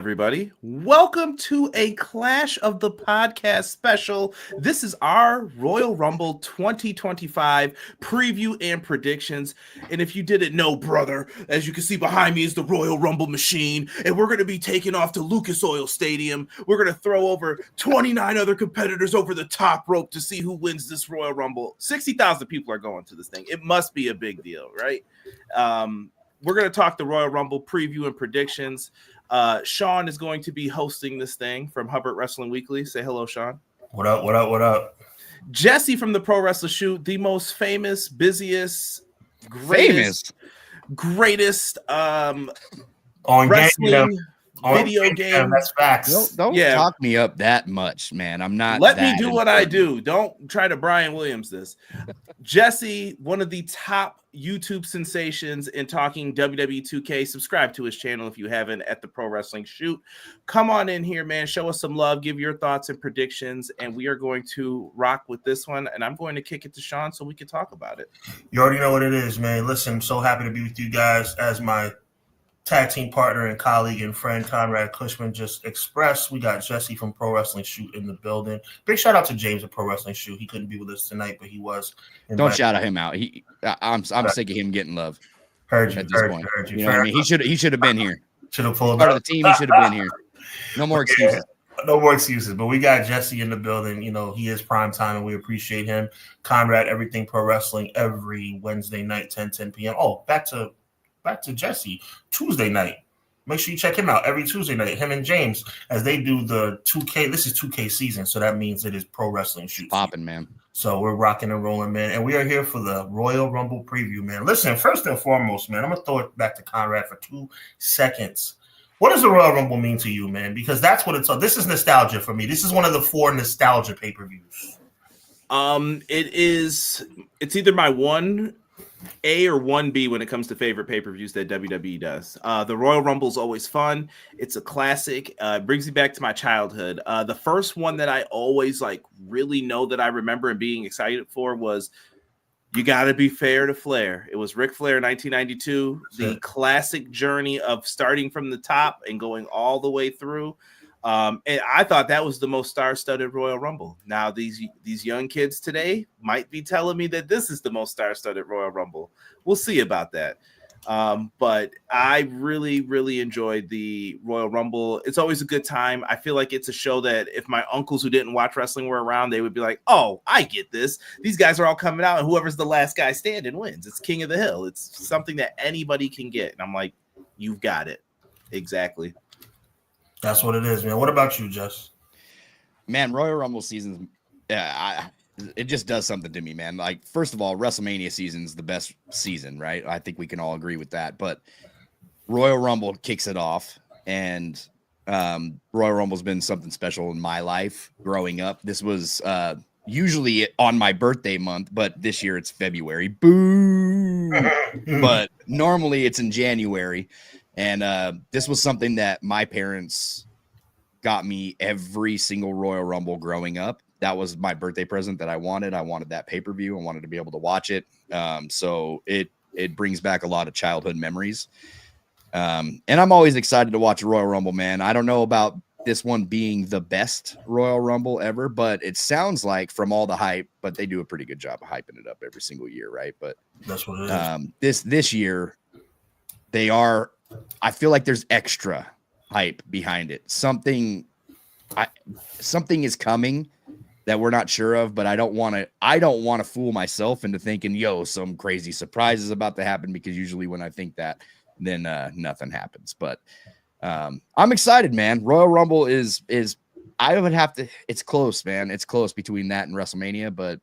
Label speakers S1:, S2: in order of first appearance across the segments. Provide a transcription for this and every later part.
S1: Everybody, welcome to a Clash of the Podcast special. This is our Royal Rumble 2025 preview and predictions. And if you didn't know, brother, as you can see behind me is the Royal Rumble machine, and we're going to be taking off to Lucas Oil Stadium. We're going to throw over 29 other competitors over the top rope to see who wins this Royal Rumble. 60,000 people are going to this thing. It must be a big deal, right? We're going to talk the Royal Rumble preview and predictions. Sean is going to be hosting this thing from WWE Weekly. Say hello, Sean.
S2: What up, what up, what up?
S1: Jesse from the Pro Wrestler Shoot, the most famous, busiest, greatest
S2: On
S1: wrestling video game.
S2: That's facts.
S3: Don't talk me up that much, man. I'm not.
S1: Let me do what I do. Don't try to Brian Williams this. Jesse, one of the top YouTube sensations in talking WWE 2K. Subscribe to his channel if you haven't at the Pro Wrestling Shoot. Come on in here, man. Show us some love. Give your thoughts and predictions, and we are going to rock with this one. And I'm going to kick it to Sean so we can talk about it.
S2: You already know what it is, man. Listen, I'm so happy to be with you guys as my tag team partner and colleague and friend Conrad Cushman just expressed. We got Jesse from Pro Wrestling Shoot in the building. Big shout out to James at Pro Wrestling Shoot. He couldn't be with us tonight, but he was.
S3: Don't shout him out. I'm sick of him getting love.
S2: Heard you.
S3: You know what I mean? He should have been here.
S2: Should have pulled
S3: part of the team. He should have been here. No more excuses.
S2: No more excuses. But we got Jesse in the building. You know, he is prime time, and we appreciate him. Conrad, Everything Pro Wrestling every Wednesday night, 10 p.m. Oh, back to Jesse, Tuesday night. Make sure you check him out every Tuesday night. Him and James, as they do the 2K. This is 2K season, so that means it is Pro Wrestling Shoot.
S3: Popping, man.
S2: So we're rocking and rolling, man. And we are here for the Royal Rumble preview, man. Listen, first and foremost, man, I'm going to throw it back to Conrad for 2 seconds. What does the Royal Rumble mean to you, man? Because that's what it's all. This is nostalgia for me. This is one of the 4 nostalgia pay-per-views.
S1: It's either my 1A or 1B when it comes to favorite pay-per-views that WWE does. The Royal Rumble is always fun. It's a classic. It brings me back to my childhood. The first one that I always really know that I remember and being excited for was You Gotta Be Fair to Flair. It was Ric Flair 1992, the classic journey of starting from the top and going all the way through. And I thought that was the most star-studded Royal Rumble. Now, these young kids today might be telling me that this is the most star-studded Royal Rumble. We'll see about that. But I really, really enjoyed the Royal Rumble. It's always a good time. I feel like it's a show that if my uncles who didn't watch wrestling were around, they would be like, oh, I get this. These guys are all coming out, and whoever's the last guy standing wins. It's King of the Hill. It's something that anybody can get. And I'm like, you've got it. Exactly.
S2: That's what it is, man. What about you, Jess?
S3: Man, Royal Rumble seasons, it just does something to me, man. Like, first of all, WrestleMania season's the best season, right? I think we can all agree with that. But Royal Rumble kicks it off, and Royal Rumble's been something special in my life growing up. This was usually on my birthday month, but this year it's February. Boo! But normally it's in January. And this was something that my parents got me every single Royal Rumble growing up. That was my birthday present that I wanted. I wanted that pay-per-view. I wanted to be able to watch it. So it brings back a lot of childhood memories. And I'm always excited to watch a Royal Rumble, man. I don't know about this one being the best Royal Rumble ever, but it sounds like from all the hype, but they do a pretty good job of hyping it up every single year, right? But
S2: that's what it is.
S3: This year, I feel like there's extra hype behind it. Something is coming that we're not sure of, but I don't want to fool myself into thinking, some crazy surprise is about to happen, because usually when I think that, then nothing happens. But I'm excited, man. Royal Rumble is it's close, man. It's close between that and WrestleMania, but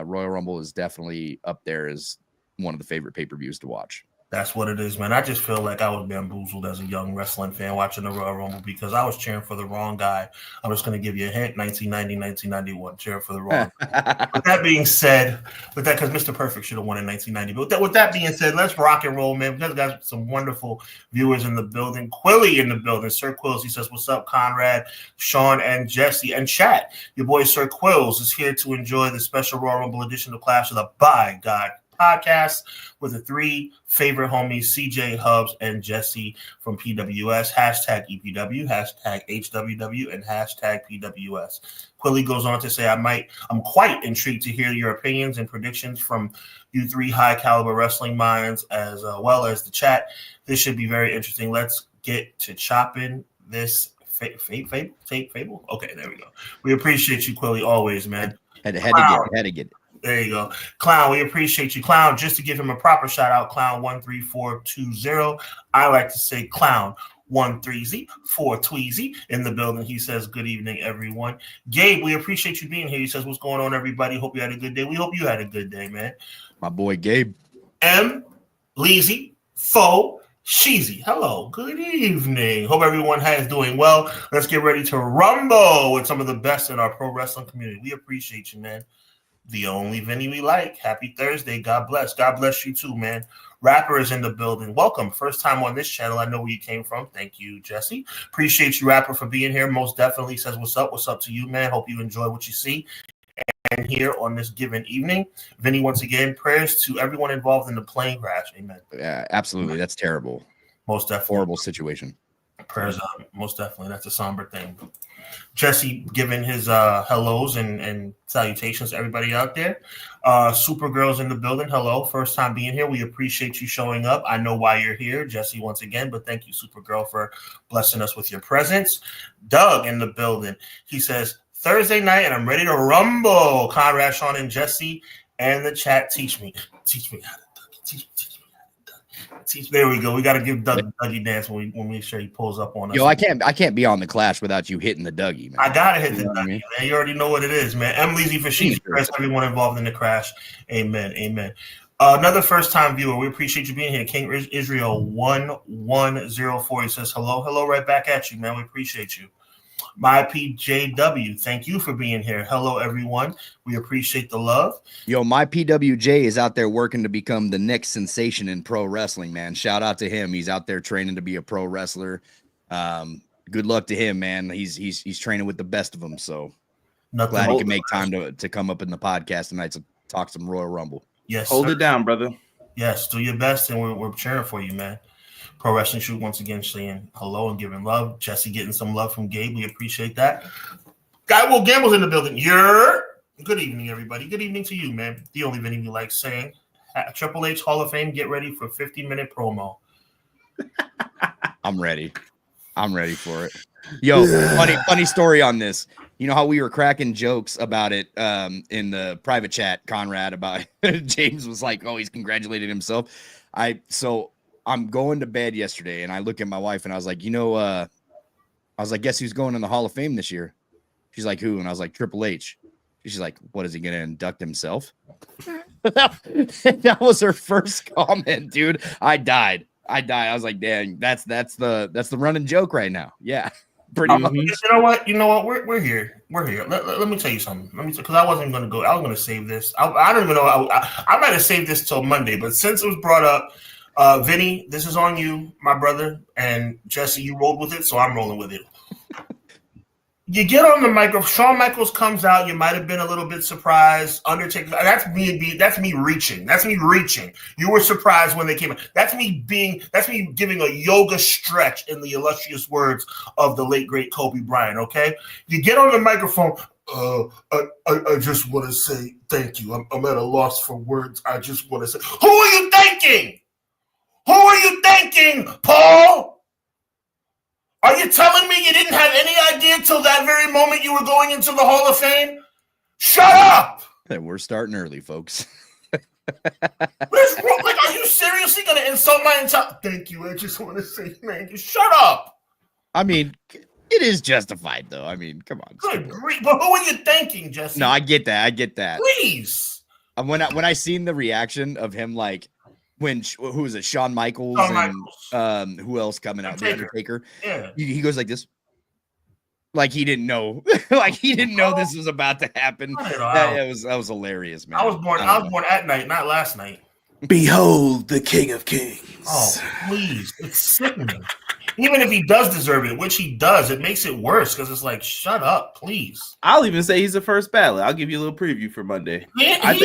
S3: Royal Rumble is definitely up there as one of the favorite pay-per-views to watch.
S2: That's what it is, man. I just feel like I was bamboozled as a young wrestling fan watching the Royal Rumble because I was cheering for the wrong guy. I'm just going to give you a hint, 1990, 1991, cheering for the wrong guy. With that being said, because Mr. Perfect should have won in 1990. But with that being said, let's rock and roll, man. We've got some wonderful viewers in the building. Quilly in the building. Sir Quills, he says, what's up, Conrad, Sean, and Jesse? And chat, your boy Sir Quills is here to enjoy the special Royal Rumble edition of Clash of the By God podcast with the three favorite homies, CJ, Hubs, and Jesse from PWS. Hashtag EPW, hashtag HWW, and hashtag PWS. Quilly goes on to say, I'm quite intrigued to hear your opinions and predictions from you three high caliber wrestling minds, as well as the chat. This should be very interesting. Let's get to chopping this fable. Okay, there we go. We appreciate you, Quilly, always, man.
S3: Had to get it.
S2: There you go. Clown, we appreciate you. Clown, just to give him a proper shout out, Clown 13420. I like to say Clown 130 for Tweezy in the building. He says, good evening, everyone. Gabe, we appreciate you being here. He says, what's going on, everybody? Hope you had a good day. We hope you had a good day, man.
S3: My boy Gabe.
S2: M, Leezy, Fo, Sheezy. Hello, good evening. Hope everyone is doing well. Let's get ready to rumble with some of the best in our pro wrestling community. We appreciate you, man. The only Vinny we like. Happy Thursday. God bless. God bless you too, man. Rapper is in the building. Welcome. First time on this channel. I know where you came from. Thank you, Jesse. Appreciate you, Rapper, for being here. Most definitely says what's up. What's up to you, man? Hope you enjoy what you see. And here on this given evening, Vinny, once again, prayers to everyone involved in the plane crash. Amen.
S3: Yeah, absolutely. That's terrible.
S2: Most definitely.
S3: Horrible situation.
S2: Prayers up. Most definitely. That's a somber thing. Jesse giving his hellos and salutations to everybody out there. Supergirl's in the building. Hello. First time being here. We appreciate you showing up. I know why you're here, Jesse, once again, but thank you, Supergirl, for blessing us with your presence. Doug in the building. He says, Thursday night, and I'm ready to rumble. Conrad, Sean, and Jesse, and the chat. Teach me how to Dougie. Teach me how to Dougie. There we go. We got to give Doug the Dougie dance when we make sure he pulls up on us.
S3: Yo, I can't be on the Clash without you hitting the Dougie, man.
S2: I gotta hit the Dougie, man. You already know what it is, man. I'm Leezy for Sheezy. Press everyone involved in the crash. Amen. Amen. Another first-time viewer. We appreciate you being here. King Israel 1104. He says hello. Hello, right back at you, man. We appreciate you. My PJW, thank you for being here. Hello, everyone. We appreciate the love.
S3: Yo, my PWJ is out there working to become the next sensation in pro wrestling, man. Shout out to him. He's out there training to be a pro wrestler. Good luck to him, man. He's training with the best of them. So glad he can make time to come up in the podcast tonight to talk some Royal Rumble.
S2: Yes,
S1: hold it down, brother.
S2: Yes, do your best, and we're cheering for you, man. Pro Wrestling Shoot once again saying hello and giving love. Jesse getting some love from Gabe. We appreciate that. Guy Will Gamble's in the building. Good evening, everybody. Good evening to you, man. The only Vinny we like saying. Triple H Hall of Fame, get ready for a 50-minute promo.
S3: I'm ready. I'm ready for it. Yo, funny story on this. You know how we were cracking jokes about it in the private chat, Conrad, about James was like, oh, he's congratulated himself. I'm going to bed yesterday, and I look at my wife, and I was like, I was like, guess who's going in the Hall of Fame this year? She's like, who? And I was like, Triple H. She's like, what, is he going to induct himself? That was her first comment, dude. I died. I was like, damn, that's the running joke right now. Yeah, pretty much.
S2: You know what? We're here. We're here. Let me tell you something. Because I wasn't going to go. I was going to save this. I don't even know. I might have saved this till Monday, but since it was brought up, Vinny, this is on you, my brother, and Jesse, you rolled with it, so I'm rolling with it. You get on the microphone. Shawn Michaels comes out. You might have been a little bit surprised. Undertaker. That's me reaching. That's me reaching. You were surprised when they came out. That's me giving a yoga stretch in the illustrious words of the late great Kobe Bryant. Okay. You get on the microphone. I just want to say thank you. I'm at a loss for words. I just want to say, who are you thanking? Who are you thanking, Paul? Are you telling me you didn't have any idea till that very moment you were going into the Hall of Fame? Shut up!
S3: And we're starting early, folks.
S2: Are you seriously going to insult my entire... Thank you. I just want to say thank you. Shut up!
S3: I mean, it is justified, though. I mean, come on.
S2: Good grief. But who are you thanking, Jesse?
S3: No, I get that.
S2: Please.
S3: When I seen the reaction of him, like, who was it? Shawn Michaels and who else coming out? The Undertaker.
S2: Yeah.
S3: He goes like this. Like he didn't know. Like he didn't know this was about to happen. That was hilarious, man.
S2: I was born at night, not last night.
S1: Behold the King of Kings.
S2: Oh, please. It's sickening. Even if he does deserve it, which he does, it makes it worse because it's like, shut up, please.
S1: I'll even say he's the first ballot. I'll give you a little preview for Monday.
S2: Yeah,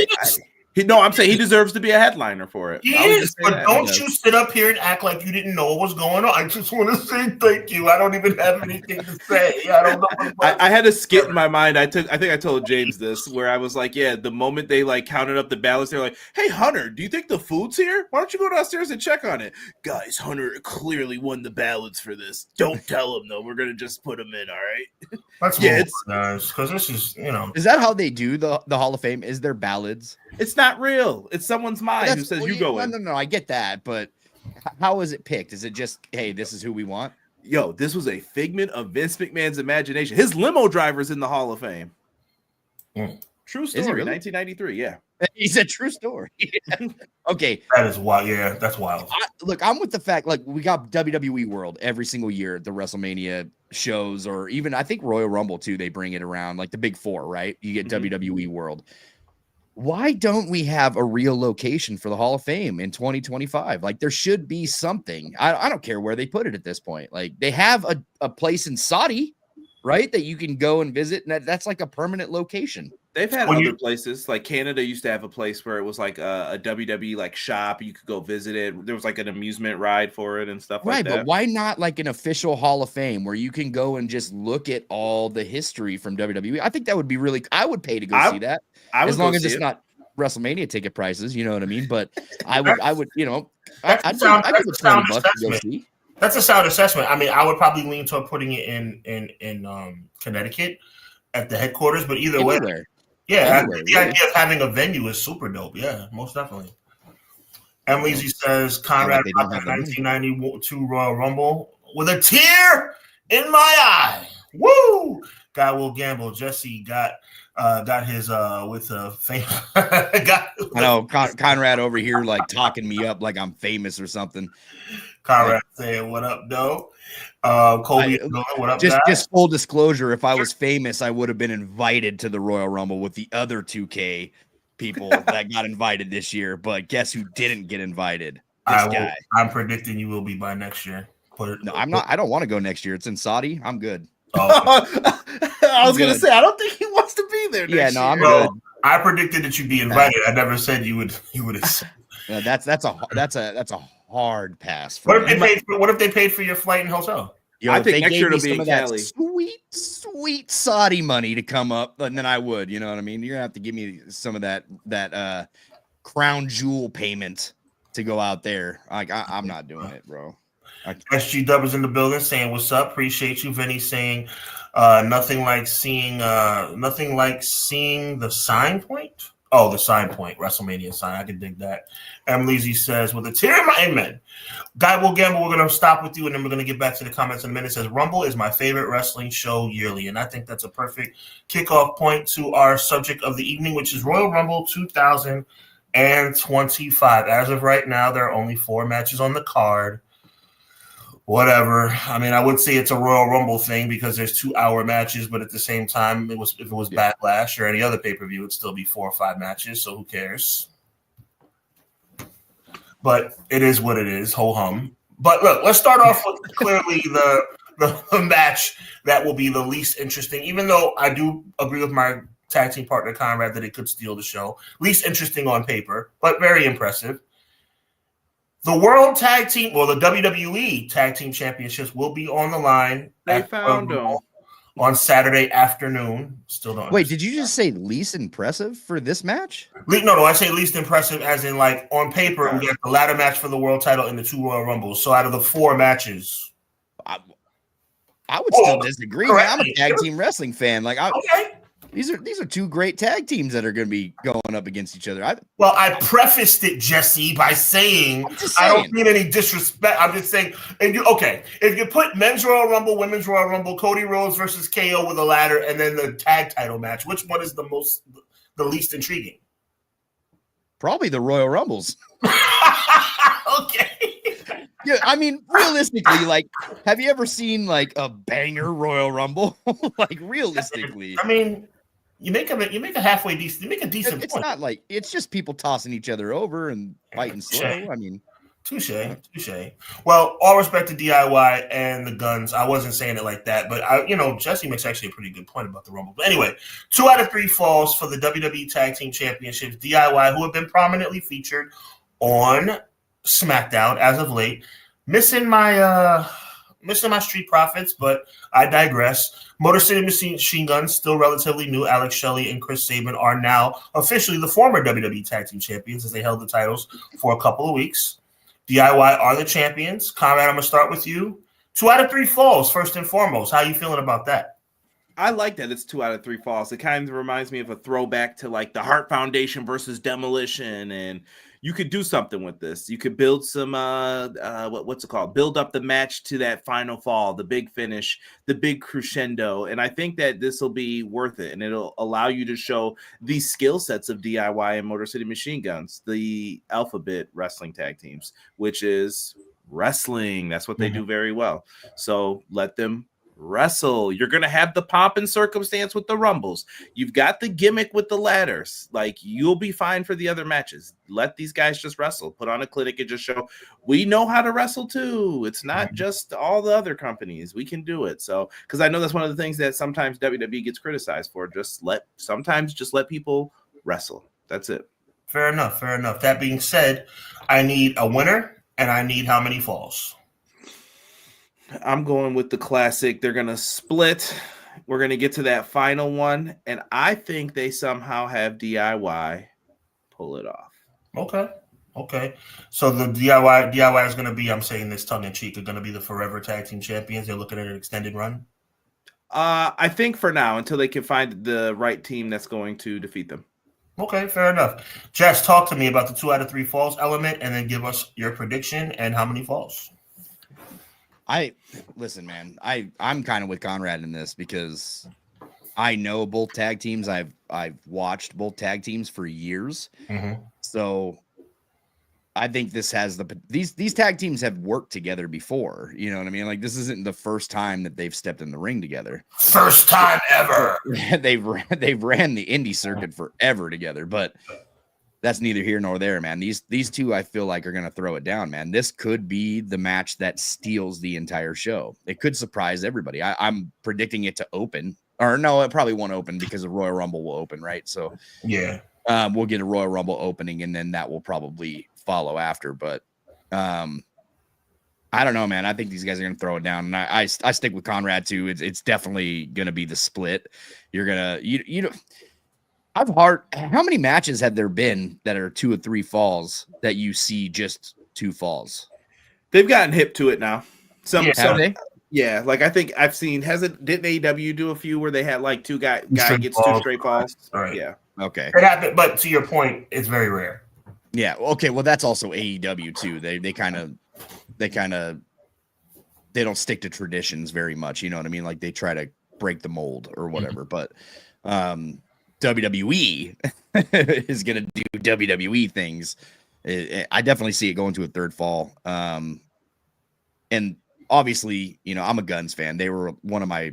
S1: No, I'm saying he deserves to be a headliner for it.
S2: He is, but don't you sit up here and act like you didn't know what was going on. I just want to say thank you. I don't even have anything to say. I don't know.
S1: I had a skit in my mind. I think I told James this, where I was like, yeah, the moment they like counted up the ballots, they're like, hey, Hunter, do you think the food's here? Why don't you go downstairs and check on it? Guys, Hunter clearly won the ballots for this. Don't tell him, though. We're going to just put him in, all right?
S2: That's nice, because this is,
S3: Is that how they do the Hall of Fame? Is there ballads?
S1: It's not real. It's someone's mind who says you go in.
S3: No, I get that, but how is it picked? Is it just, hey, this is who we want?
S1: Yo, this was a figment of Vince McMahon's imagination. His limo driver's in the Hall of Fame. True story, really? 1993, yeah.
S3: He said true story. Okay.
S2: That is wild. Yeah, that's wild.
S3: Look, I'm with the fact, like, we got WWE World every single year, the WrestleMania shows, or even I think Royal Rumble too, they bring it around, like the big four, right? You get WWE World. Why don't we have a real location for the Hall of Fame in 2025? Like, there should be something. I don't care where they put it at this point. Like, they have a place in Saudi, right, that you can go and visit, and that's like a permanent location.
S1: They've had other places, like Canada used to have a place where it was like a WWE like shop. You could go visit it. There was like an amusement ride for it and stuff like that.
S3: Right, but why not like an official Hall of Fame where you can go and just look at all the history from WWE? I think that would be really. I would pay to go see that, as long as it's not WrestleMania ticket prices. You know what I mean? But I would, you know, I'd give it $20 to go see.
S2: That's a sound assessment. I mean, I would probably lean toward putting it in Connecticut at the headquarters, but either way. Yeah, the idea of having a venue is super dope. Yeah, most definitely. Emily Z says Conrad got the 1992 Royal Rumble with a tear in my eye. Woo! Guy will gamble. Jesse got his with a fame. I
S3: know Conrad over here like talking me up like I'm famous or something.
S2: Conrad saying, "What up, though?" Kobe, what up?
S3: Just full disclosure: if I was famous, I would have been invited to the Royal Rumble with the other 2K people that got invited this year. But guess who didn't get invited? This guy.
S2: I'm predicting you will be by next year.
S3: No, I'm not. I don't want to go next year. It's in Saudi. I'm good.
S1: Oh, okay. I was gonna say I don't think he wants to be there. Next
S3: I'm
S1: year.
S3: good.
S2: I predicted that you'd be invited. I never said you would.
S3: That's a hard pass.
S2: What if they paid for your flight and hotel?
S1: I think next year it'll be in Cali.
S3: Sweet Saudi money to come up, and then I would. You know what I mean? You're gonna have to give me some of that crown jewel payment to go out there. Like I'm not doing it, bro.
S2: SG is in the building saying what's up. Appreciate you. Vinny saying nothing like seeing the sign point. Oh, the sign point, WrestleMania sign. I can dig that. Emily Z says, with a tear in my amen. Guy will gamble. We're going to stop with you, and then we're going to get back to the comments in a minute. It says, Rumble is my favorite wrestling show yearly. And I think that's a perfect kickoff point to our subject of the evening, which is Royal Rumble 2025. As of right now, there are only 4 matches on the card. Whatever. I mean, I would say it's a Royal Rumble thing because there's 2-hour matches, but at the same time, if it was Backlash or any other pay-per-view, it'd still be 4 or 5 matches, so who cares? But it is what it is, ho-hum. But look, let's start off with clearly the match that will be the least interesting, even though I do agree with my tag team partner, Conrad, that it could steal the show. Least interesting on paper, but very impressive. The World Tag Team, the WWE Tag Team Championships will be on the line.
S1: They found them
S2: on Saturday afternoon. Still don't.
S3: Wait, did you just say least impressive for this match?
S2: No. I say least impressive as in like on paper, we got the ladder match for the world title and the 2 Royal Rumbles. So out of the 4 matches,
S3: I would still disagree. Man. I'm a tag team wrestling fan. Like,
S2: okay.
S3: These are 2 great tag teams that are going to be going up against each other.
S2: I prefaced it, Jesse, by saying I don't mean any disrespect. I'm just saying, if you put men's Royal Rumble, women's Royal Rumble, Cody Rhodes versus KO with a ladder, and then the tag title match, which one is the least intriguing?
S3: Probably the Royal Rumbles.
S2: Okay.
S3: Yeah, I mean, realistically, like, have you ever seen like a banger Royal Rumble? Like, realistically,
S2: I mean. You make a halfway decent. You make a decent.
S3: It's
S2: point.
S3: not like it's just people tossing each other over and fighting slow. I mean,
S2: Touche. Well, all respect to DIY and the Guns. I wasn't saying it like that, but Jesse makes actually a pretty good point about the Rumble. But anyway, 2 out of 3 falls for the WWE Tag Team Championships. DIY, who have been prominently featured on SmackDown as of late, missing my Street Profits, but I digress. Motor City Machine Guns, still relatively new. Alex Shelley and Chris Sabin are now officially the former WWE Tag Team Champions as they held the titles for a couple of weeks. DIY are the champions. Conrad, I'm going to start with you. 2 out of 3 falls, first and foremost. How are you feeling about that?
S1: I like that it's 2 out of 3 falls. It kind of reminds me of a throwback to like the Hart Foundation versus Demolition, and you could do something with this. You could build some what's it called? Build up the match to that final fall, the big finish, the big crescendo, and I think that this will be worth it, and it'll allow you to show the skill sets of DIY and Motor City Machine Guns, the Alphabet Wrestling Tag Teams, which is wrestling. That's what they do very well. So let them wrestle. You're going to have the pomp and circumstance with the Rumbles. You've got the gimmick with the ladders. Like, you'll be fine for the other matches. Let these guys just wrestle. Put on a clinic and just show we know how to wrestle too. It's not just all the other companies. We can do it. So, because I know that's one of the things that sometimes WWE gets criticized for. Just let people wrestle. That's it.
S2: Fair enough. That being said, I need a winner and I need how many falls?
S1: I'm going with the classic. They're going to split. We're going to get to that final one. And I think they somehow have DIY pull it off.
S2: Okay. So the DIY is going to be, I'm saying this tongue in cheek, are going to be the forever tag team champions. They're looking at an extended run.
S1: I think for now, until they can find the right team that's going to defeat them.
S2: Okay, fair enough. Jess, talk to me about the 2 out of 3 falls element and then give us your prediction and how many falls.
S3: Listen, man, I'm kind of with Conrad in this because I know both tag teams. I've watched both tag teams for years. So I think this has these tag teams have worked together before. You know what I mean? Like, this isn't the first time that they've stepped in the ring together.
S2: First time ever.
S3: they've ran the indie circuit forever together, but that's neither here nor there, man. These two, I feel like, are going to throw it down, man. This could be the match that steals the entire show. It could surprise everybody. I'm predicting it to open. Or no, it probably won't open because the Royal Rumble will open, right? So
S2: yeah,
S3: we'll get a Royal Rumble opening, and then that will probably follow after. But I don't know, man. I think these guys are going to throw it down, and I stick with Conrad too. It's definitely going to be the split. You're gonna you know. How many matches have there been that are 2 or 3 falls that you see just 2 falls?
S1: They've gotten hip to it now.
S3: Have they?
S1: Yeah, like I think I've seen. Didn't AEW do a few where they had like guy gets 2 straight falls?
S2: Right.
S1: Yeah.
S3: Okay.
S2: It happened, but to your point, it's very rare.
S3: Yeah. Okay. Well, that's also AEW too. They kind of they don't stick to traditions very much. You know what I mean? Like, they try to break the mold or whatever. But WWE is going to do WWE things. I definitely see it going to a 3rd fall. And obviously, I'm a Guns fan. They were one of my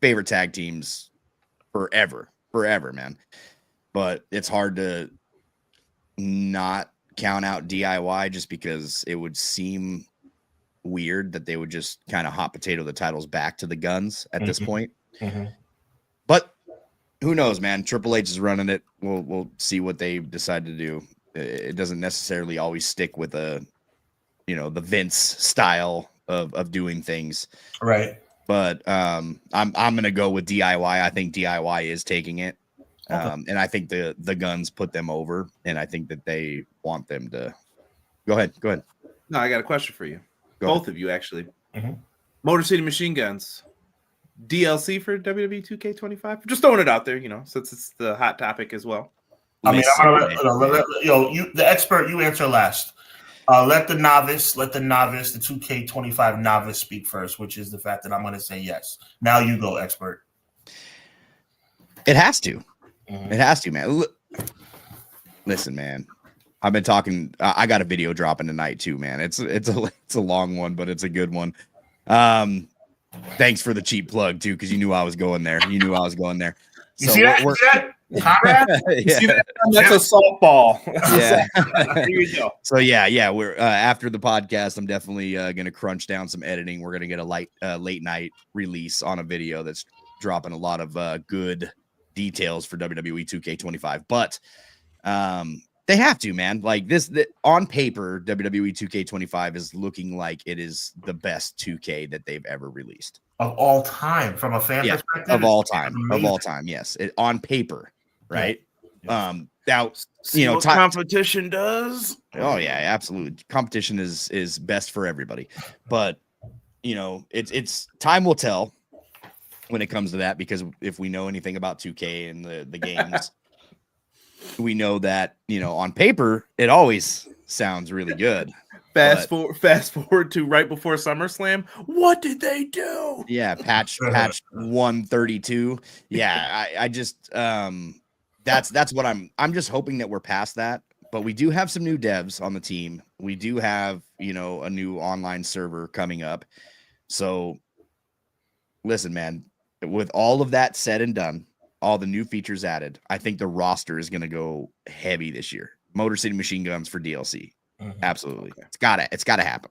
S3: favorite tag teams forever, man. But it's hard to not count out DIY just because it would seem weird that they would just kind of hot potato the titles back to the Guns at this point. But who knows, man? Triple H is running it. We'll see what they decide to do. It doesn't necessarily always stick with the Vince style of doing things.
S2: Right.
S3: But I'm gonna go with DIY. I think DIY is taking it. And I think the Guns put them over, and I think that they want them to go ahead.
S1: No, I got a question for you. Both of you, actually.
S2: Mm-hmm.
S1: Motor City Machine Guns. DLC for WWE 2K25? Just throwing it out there, since it's the hot topic as well.
S2: I mean, the expert, you answer last. Let the 2K25 novice speak first, which is the fact that I'm going to say yes. Now you go, expert.
S3: It has to. It has to, man. Listen, man. I've been talking. I got a video dropping tonight too, man. It's a long one, but it's a good one. Thanks for the cheap plug too, because you knew I was going there.
S2: You see that? Conrad?
S1: See that? That's a softball.
S3: Yeah.
S1: Here you go.
S3: So yeah, we're after the podcast. I'm definitely gonna crunch down some editing. We're gonna get a late night release on a video that's dropping a lot of good details for WWE 2K25. But they have to, man. Like on paper, WWE 2K25 is looking like it is the best 2K that they've ever released
S2: Of all time, from a fan perspective.
S3: Of all time, yes. On paper, right?
S2: Yeah.
S3: Now,
S1: See what competition does.
S3: Oh yeah, absolutely. Competition is best for everybody, but it's time will tell when it comes to that, because if we know anything about 2K and the games, we know that on paper it always sounds really good.
S1: Fast forward to right before SummerSlam. What did they do?
S3: Yeah, patch 132. Yeah, I just that's what I'm just hoping that we're past that. But we do have some new devs on the team. We do have a new online server coming up. So listen, man, with all of that said and done, all the new features added, I think the roster is going to go heavy this year. Motor City Machine Guns for DLC. Mm-hmm. Absolutely. Okay. It's gotta happen.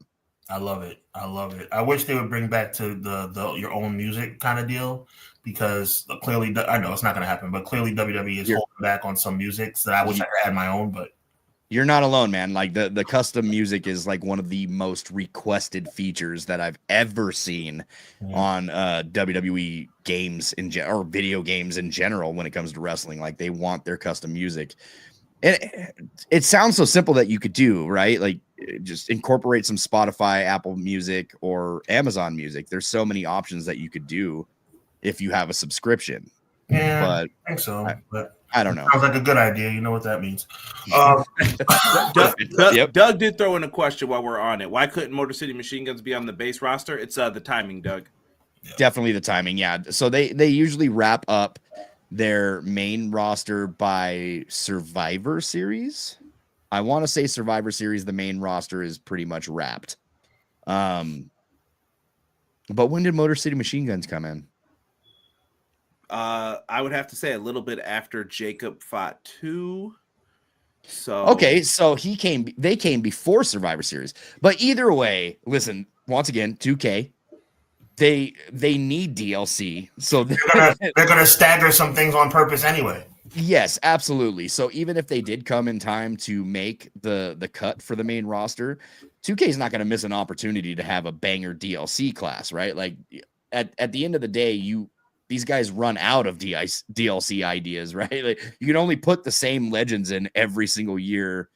S2: I love it. I wish they would bring back to the your own music kind of deal, because clearly, I know it's not going to happen, but clearly WWE is holding back on some music, so I wish I had my own. But
S3: you're not alone, man. Like the custom music is like one of the most requested features that I've ever seen on WWE games or video games in general when it comes to wrestling. Like they want their custom music. And it sounds so simple that you could do, right? Like just incorporate some Spotify, Apple Music, or Amazon Music. There's so many options that you could do if you have a subscription.
S2: Yeah,
S3: but
S2: I think so. But
S3: I don't know.
S2: Sounds like a good idea. You know what that means.
S1: Doug did throw in a question while we're on it. Why couldn't Motor City Machine Guns be on the base roster? It's the timing, Doug.
S3: Definitely the timing. Yeah. So they usually wrap up their main roster by Survivor Series. I want to say Survivor Series, the main roster is pretty much wrapped. But when did Motor City Machine Guns come in?
S1: I would have to say a little bit after Jacob fought 2. So
S3: okay, so they came before Survivor Series. But either way, listen, once again, 2K, they need DLC, so
S2: they're gonna stagger some things on purpose anyway.
S3: Yes, absolutely. So even if they did come in time to make the cut for the main roster, 2K is not going to miss an opportunity to have a banger DLC class, right? Like at the end of the day, these guys run out of DLC ideas, right? Like you can only put the same legends in every single year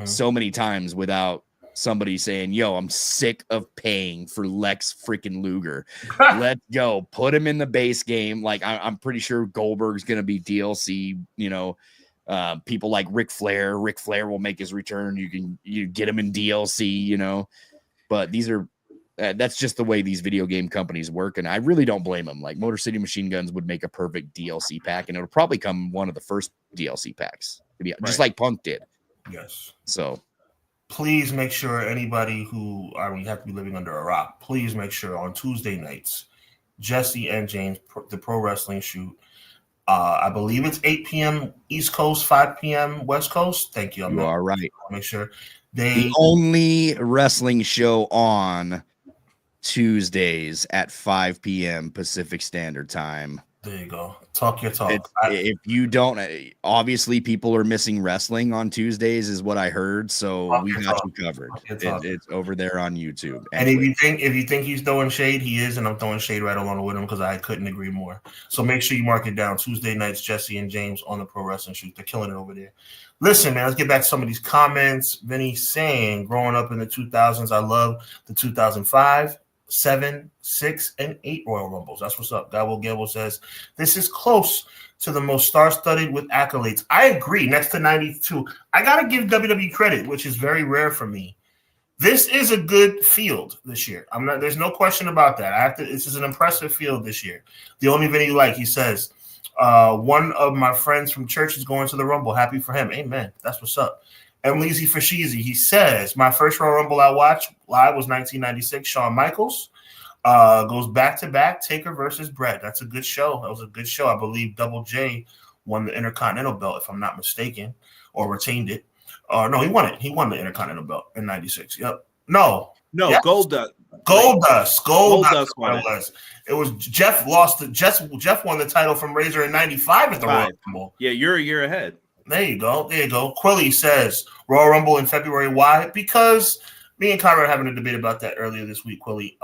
S3: so many times without somebody saying, yo, I'm sick of paying for Lex freaking Luger. Let's go. Put him in the base game. Like I'm pretty sure Goldberg's going to be DLC, people like Ric Flair. Ric Flair will make his return. You get him in DLC, but these are, that's just the way these video game companies work. And I really don't blame them. Like Motor City Machine Guns would make a perfect DLC pack, and it'll probably come one of the first DLC packs, just like Punk did.
S2: Yes.
S3: So
S2: please make sure anybody who you have to be living under a rock, please make sure on Tuesday nights, Jesse and James, the Pro Wrestling Shoot, I believe it's 8 p.m. East Coast, 5 p.m. West Coast. Thank you.
S3: You are right.
S2: Make sure
S3: the only wrestling show on Tuesdays at 5 p.m. Pacific Standard Time.
S2: There you go. Talk your talk.
S3: If you don't, obviously people are missing wrestling on Tuesdays is what I heard. So we got you covered. It's over there on YouTube.
S2: And if you think he's throwing shade, he is, and I'm throwing shade right along with him because I couldn't agree more. So make sure you mark it down. Tuesday nights, Jesse and James on the Pro Wrestling Shoot. They're killing it over there. Listen, man, let's get back to some of these comments. Vinny saying, growing up in the 2000s, I love the 2005, 7, 6, and 8 Royal Rumbles. That's what's up. Gabo Gable says, this is close to the most star-studded with accolades. I agree. Next to 92. I got to give WWE credit, which is very rare for me. This is a good field this year. There's no question about that. This is an impressive field this year. The only Vinny he says, one of my friends from church is going to the Rumble. Happy for him. Amen. That's what's up. And Leezy Fashizi, he says, my first Royal Rumble I watched live was 1996. Shawn Michaels goes back-to-back, Taker versus Brett. That's a good show. That was a good show. I believe Double J won the Intercontinental belt, if I'm not mistaken, or retained it. No, he won it. He won the Intercontinental belt in '96. Yep. No,
S1: yes. Goldust.
S2: Goldust won it. It was Jeff lost it. Jeff won the title from Razor in '95 at the Royal Rumble.
S1: Yeah, you're a year ahead.
S2: There you go. Quilly says Royal Rumble in February. Why? Because me and Conrad having a debate about that earlier this week, Quilly.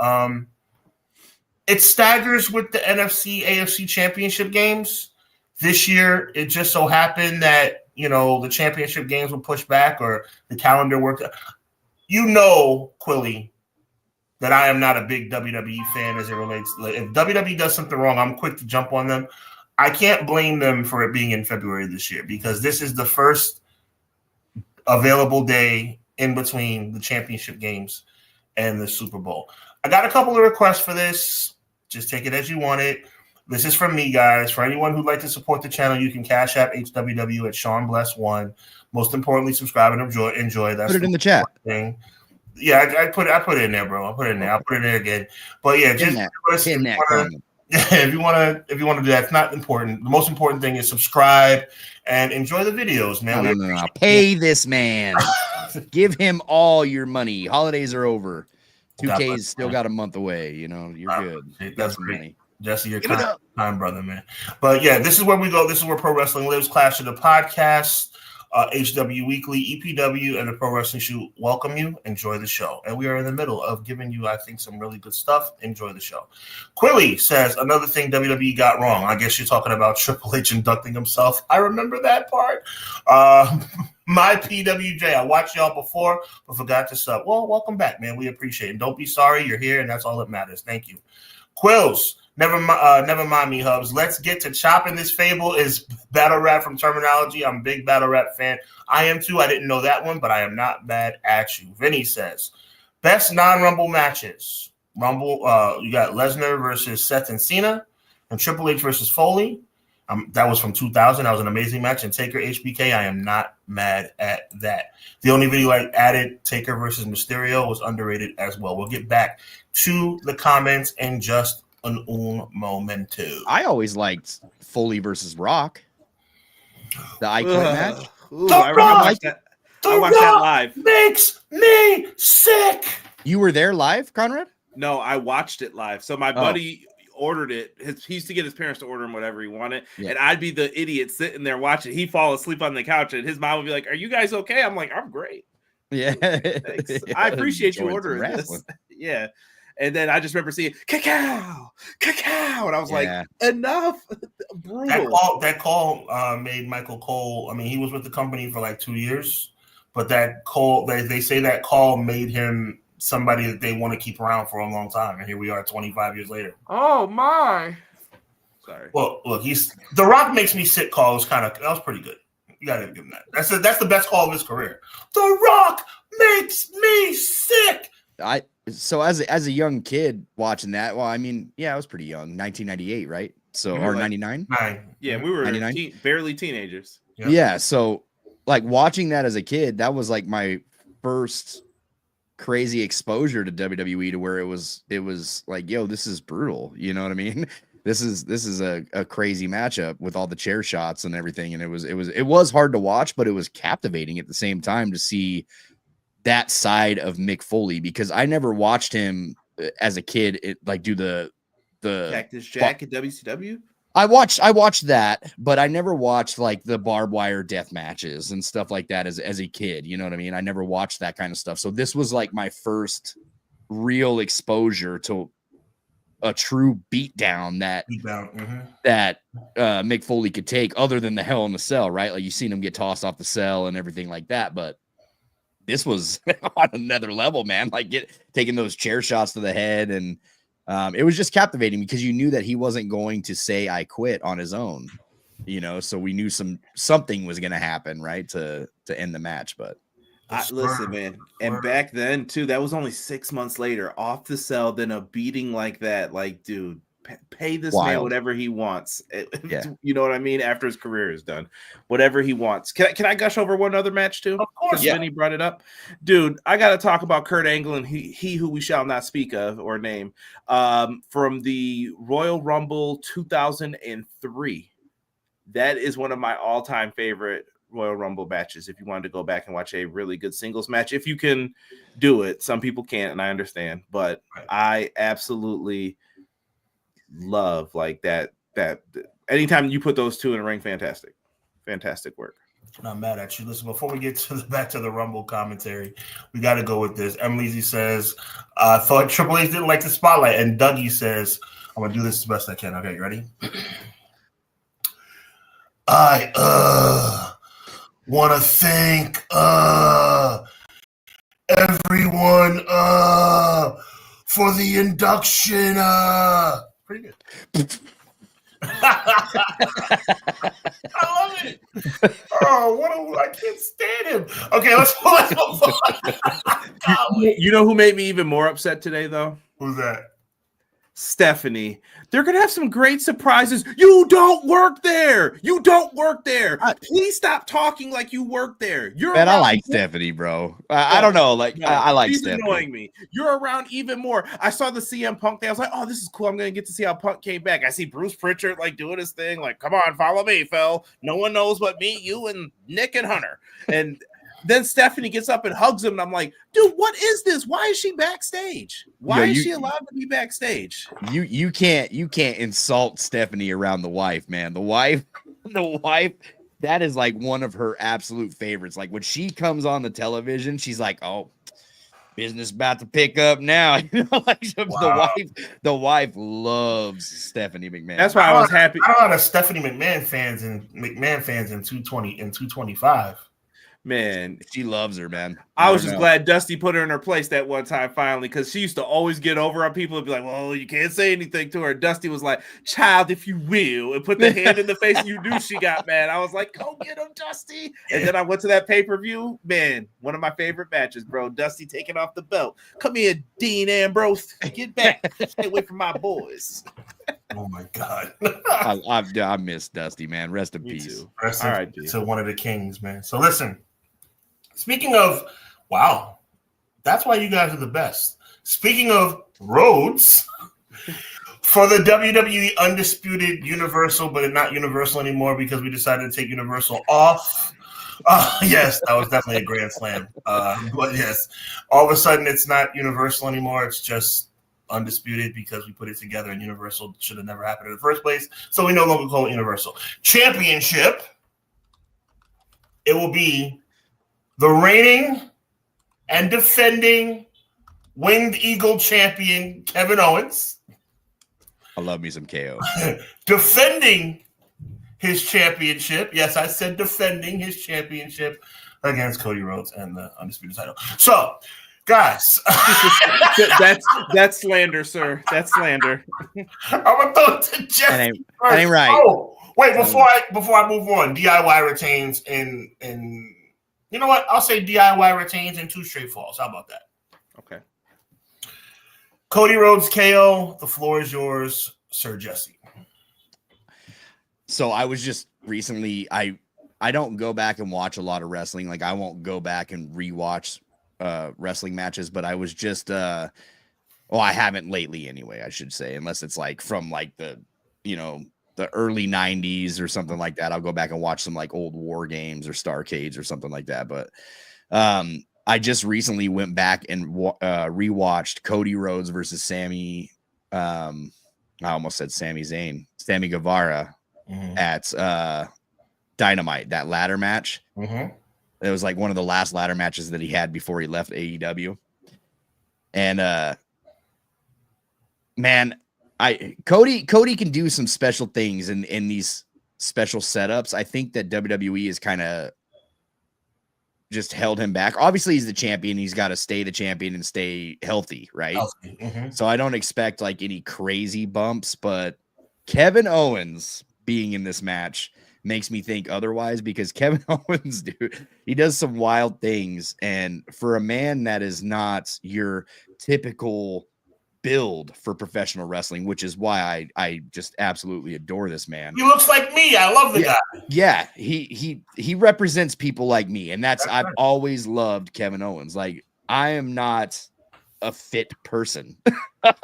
S2: It staggers with the NFC, AFC championship games. This year, it just so happened that, the championship games were pushed back or the calendar worked out. Quilly, that I am not a big WWE fan as it relates. If WWE does something wrong, I'm quick to jump on them. I can't blame them for it being in February this year because this is the first available day in between the championship games and the Super Bowl. I got a couple of requests for this. Just take it as you want it. This is from me, guys. For anyone who'd like to support the channel, you can cash app HWW at Sean Bless 1. Most importantly, subscribe and enjoy. That's
S3: put it in the chat.
S2: Thing. Yeah, I put it in there, bro. I'll put it in there. I'll put it in there again. But yeah, just if you want to do that, it's not important. The most important thing is subscribe and enjoy the videos, man.
S3: No. Pay this man. Give him all your money. Holidays are over. 2K's still got a month away. You're good.
S2: That's great. Money. Jesse, your time brother, man. But yeah, this is where we go. This is where Pro Wrestling Lives. Clash of the Podcast, HW Weekly, EPW, and the Pro Wrestling Shoot welcome you. Enjoy the show. And we are in the middle of giving you, I think, some really good stuff. Enjoy the show. Quilly says, another thing WWE got wrong. I guess you're talking about Triple H inducting himself. I remember that part. My PWJ, I watched y'all before, but forgot to sub. Well, welcome back, man. We appreciate it. Don't be sorry. You're here, and that's all that matters. Thank you. Quills. Never mind me, Hubs. Let's get to chopping this fable is battle rap from Terminology. I'm a big battle rap fan. I am too. I didn't know that one, but I am not mad at you. Vinny says, best non-Rumble matches. Rumble, you got Lesnar versus Seth and Cena, and Triple H versus Foley. That was from 2000. That was an amazing match. And Taker HBK, I am not mad at that. The only video I added, Taker versus Mysterio, was underrated as well. We'll get back to the comments in just un momento.
S3: I always liked Foley versus Rock. The Icon match.
S2: I watched that live. Makes me sick.
S3: You were there live, Conrad?
S1: No, I watched it live. So my buddy ordered it. He used to get his parents to order him whatever he wanted. Yeah. And I'd be the idiot sitting there watching. He'd fall asleep on the couch and his mom would be like, "Are you guys okay?" I'm like, "I'm great."
S3: Yeah.
S1: I appreciate you ordering this. Yeah. And then I just remember seeing cacao, and I was like, enough. Brutal.
S2: That call made Michael Cole. I mean, he was with the company for like 2 years, but that call, they say that call made him somebody that they want to keep around for a long time. And here we are 25 years later.
S1: Oh my. Sorry.
S2: Well, look, The Rock makes me sick call was that was pretty good. You gotta give him that. That's the best call of his career. The Rock makes me sick.
S3: So as a young kid watching that, well, I mean, yeah, I was pretty young, 1998, right? So or 99?
S1: Yeah, we were barely teenagers.
S3: Yep. Yeah, so like watching that as a kid, that was like my first crazy exposure to WWE, to where it was like, yo, this is brutal. You know what I mean? This is a crazy matchup with all the chair shots and everything, and it was hard to watch, but it was captivating at the same time to see that side of Mick Foley, because I never watched him as a kid do the
S1: Cactus Jack at WCW.
S3: I watched that, but I never watched like the barbed wire death matches and stuff like that as a kid. You know what I mean? I never watched that kind of stuff. So this was like my first real exposure to a true beatdown that Mick Foley could take, other than the Hell in the Cell, right? Like, you've seen him get tossed off the cell and everything like that, but this was on another level, man. Like taking those chair shots to the head, and it was just captivating because you knew that he wasn't going to say "I quit" on his own, So we knew something was going to happen, right, to end the match. But
S1: listen, man, and back then too, that was only 6 months later, off the cell, then a beating like that. Like, dude, pay this man whatever he wants.
S3: Yeah.
S1: You know what I mean? After his career is done, whatever he wants. Can I gush over one other match too?
S2: Of course.
S1: Yeah. Vinny brought it up. Dude, I got to talk about Kurt Angle and he who we shall not speak of or name, from the Royal Rumble 2003. that is one of my all-time favorite Royal Rumble matches. If you wanted to go back and watch a really good singles match, if you can do it, some people can't, and I understand, but I absolutely love like that. Anytime you put those two in a ring, fantastic work.
S2: Not mad at you. Listen, before we get back to the Rumble commentary, we got to go with this. Emily says, thought Triple H didn't like the spotlight. And Dougie says, I'm going to do this as best I can. Okay, you ready? I want to thank everyone for the induction. Pretty good. I love it. Oh, I can't stand him. Okay, let's move on.
S1: You know who made me even more upset today, though?
S2: Who's that?
S1: Stephanie. They're gonna have some great surprises. You don't work there. Please stop talking like you work there.
S3: Man, I like Stephanie, bro. I don't know. Like, I like
S1: she's
S3: Stephanie.
S1: Annoying me. You're around even more. I saw the CM Punk thing. I was like, oh, this is cool. I'm gonna get to see how Punk came back. I see Bruce Pritchard like doing his thing. Like, come on, follow me, Phil. No one knows but me, you, and Nick and Hunter. And then Stephanie gets up and hugs him, and I'm like, dude, what is this? Why is she backstage? Why is she allowed to be backstage?
S3: You can't insult Stephanie around the wife, man. The wife, that is like one of her absolute favorites. Like when she comes on the television, she's like, oh, business about to pick up now. You know, like the wife loves Stephanie McMahon.
S1: That's why I was happy.
S2: I don't know Stephanie McMahon fans in 220 and 225.
S1: Man,
S3: she loves her, man.
S1: I was just glad Dusty put her in her place that one time finally, because she used to always get over on people and be like, well, you can't say anything to her. Dusty was like, child, if you will, and put the hand in the face, and you knew she got mad. I was like, go get him, Dusty. And then I went to that pay-per-view. Man, one of my favorite matches, bro. Dusty taking off the belt. Come here, Dean Ambrose. Get back. Stay away from my boys.
S2: Oh my God.
S3: I miss Dusty, man. Rest in peace.
S1: Too.
S2: Rest to one of the kings, man. So listen. Speaking of, wow, that's why you guys are the best. Speaking of roads, for the WWE Undisputed Universal, but not Universal anymore because we decided to take Universal off. Yes, that was definitely a grand slam. But yes, all of a sudden it's not Universal anymore. It's just Undisputed because we put it together, and Universal should have never happened in the first place. So we no longer call it Universal Championship. It will be the reigning and defending Winged Eagle champion, Kevin Owens.
S3: I love me some KO.
S2: Defending his championship. Yes, I said defending his championship against Cody Rhodes and the Undisputed title. So, guys.
S1: That's slander, sir. That's slander.
S2: I'm going to throw it to Jeff.
S3: That ain't right.
S2: Oh, wait, before I move on, DIY retains in you know what? I'll say DIY retains in 2 straight falls. How about that?
S1: Okay.
S2: Cody Rhodes KO. The floor is yours, Sir Jesse.
S3: So I was just recently, I don't go back and watch a lot of wrestling. Like I won't go back and rewatch wrestling matches, but I was just I haven't lately anyway, I should say, unless it's like from like the early 90s or something like that. I'll go back and watch some like old War Games or Starcades or something like that. But I just recently went back and rewatched Cody Rhodes versus Sammy. I almost said Sami Zayn, Sammy Guevara at Dynamite, that ladder match. It was like one of the last ladder matches that he had before he left AEW. And man, Cody can do some special things in these special setups. I think that WWE is kind of just held him back. Obviously, he's the champion. He's got to stay the champion and stay healthy, right? So I don't expect like any crazy bumps, but Kevin Owens being in this match makes me think otherwise, because Kevin Owens, dude, he does some wild things. And for a man that is not your typical build for professional wrestling, which is why I just absolutely adore this man.
S2: He looks like me. I love the guy.
S3: Yeah, he represents people like me, and that's I've always loved Kevin Owens. Like I am not a fit person.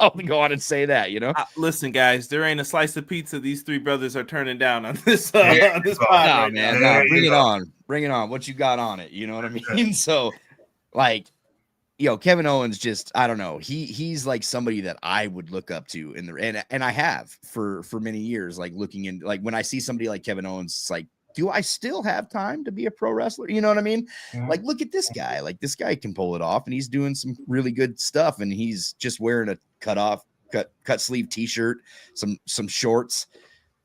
S3: I'll go on and say that, you know.
S1: Listen, guys, there ain't a slice of pizza these three brothers are turning down on this on this pod right
S3: man,
S1: now.
S3: bring it on. What you got on it? You know what I mean? So, like, Kevin Owens just, I don't know. He's like somebody that I would look up to and I have for many years, like looking in, like when I see somebody like Kevin Owens, it's like, do I still have time to be a pro wrestler? You know what I mean? Mm-hmm. Like, look at this guy. Like, this guy can pull it off, and he's doing some really good stuff. And he's just wearing a cut sleeve t-shirt, some shorts,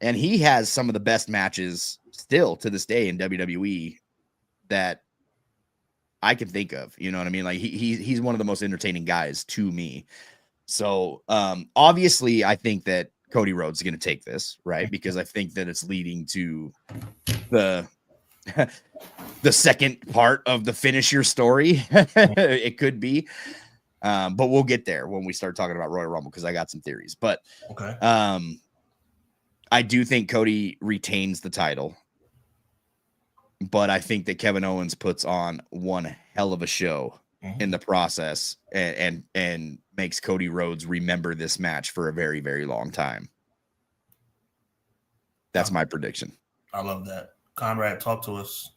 S3: and he has some of the best matches still to this day in WWE that I can think of. You know what I mean? Like, he's one of the most entertaining guys to me. So, obviously, I think that Cody Rhodes is going to take this, right? Because I think that it's leading to the second part of the finish your story. It could be, but we'll get there when we start talking about Royal Rumble, because I got some theories. But
S2: okay,
S3: I do think Cody retains the title, but I think that Kevin Owens puts on one hell of a show in the process, and makes Cody Rhodes remember this match for a very, very long time. That's my prediction.
S2: I love that. Conrad, talk to us.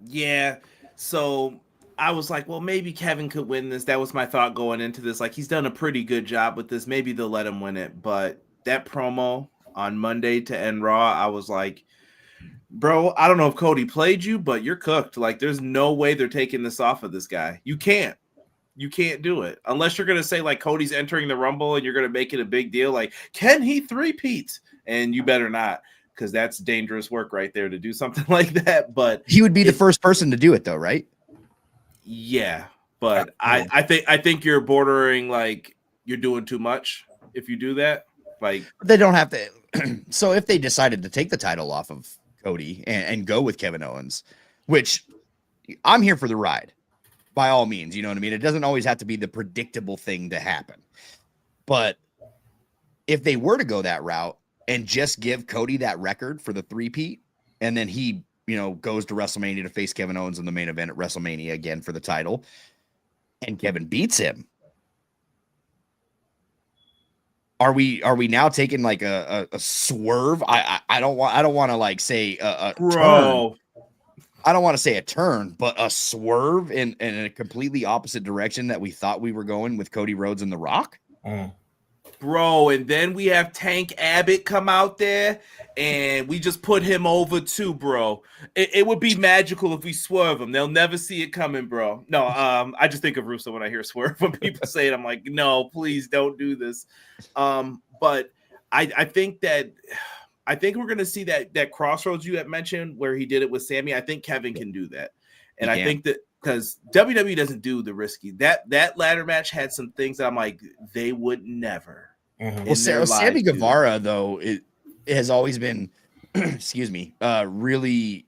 S1: Yeah. So I was like, well, maybe Kevin could win this. That was my thought going into this. Like, he's done a pretty good job with this. Maybe they'll let him win it. But that promo on Monday to end Raw, I was like, bro, I don't know if Cody played you, but you're cooked. Like, there's no way they're taking this off of this guy. You can't do it unless you're going to say, like, Cody's entering the Rumble and you're going to make it a big deal. Like, can he three-peat? And you better not, because that's dangerous work right there to do something like that. But
S3: he would be the first person to do it, though, right?
S1: Yeah, but I think you're bordering, like, you're doing too much if you do that. Like,
S3: they don't have to. So if they decided to take the title off of Cody and go with Kevin Owens, which I'm here for the ride, by all means, you know what I mean? It doesn't always have to be the predictable thing to happen. But if they were to go that route and just give Cody that record for the three-peat, and then he, goes to WrestleMania to face Kevin Owens in the main event at WrestleMania again for the title, and Kevin beats him, are we now taking like a swerve? I don't want to like say a turn. I don't want to say a turn, but a swerve in a completely opposite direction that we thought we were going with Cody Rhodes and The Rock.
S1: Bro, and then we have Tank Abbott come out there, and we just put him over too, bro. It would be magical if we swerve him. They'll never see it coming, bro. No, I just think of Russo when I hear swerve. When people say it, I'm like, no, please don't do this. But I think we're going to see that crossroads you had mentioned where he did it with Sammy. I think Kevin can do that. And I think that, because WWE doesn't do the risky. That ladder match had some things that I'm like, they would never.
S3: Well, Sammy Guevara, though, it has always been, excuse me, really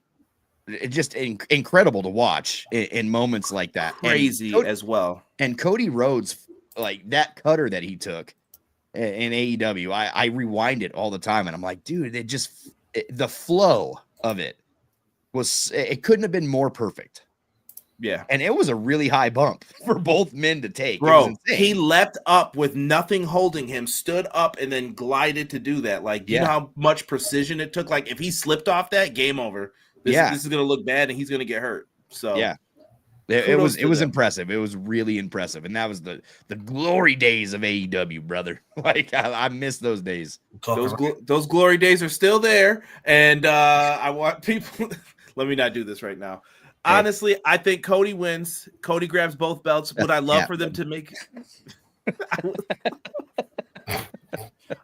S3: just incredible to watch in moments like that.
S1: Crazy as well. And
S3: Cody Rhodes, like that cutter that he took in AEW, I rewind it all the time, and I'm like, dude, the flow of it couldn't have been more perfect.
S1: Yeah.
S3: And it was a really high bump for both men to take.
S1: Bro, he leapt up with nothing holding him, stood up, and then glided to do that. Like, you know how much precision it took? Like, if he slipped off that, game over. This is going to look bad, and he's going to get hurt. So,
S3: yeah. It was impressive. It was really impressive. And that was the glory days of AEW, brother. Like, I miss those days.
S1: Those glory days are still there. And I want people – let me not do this right now. Honestly, I think Cody wins. Cody grabs both belts. Would I love for them to make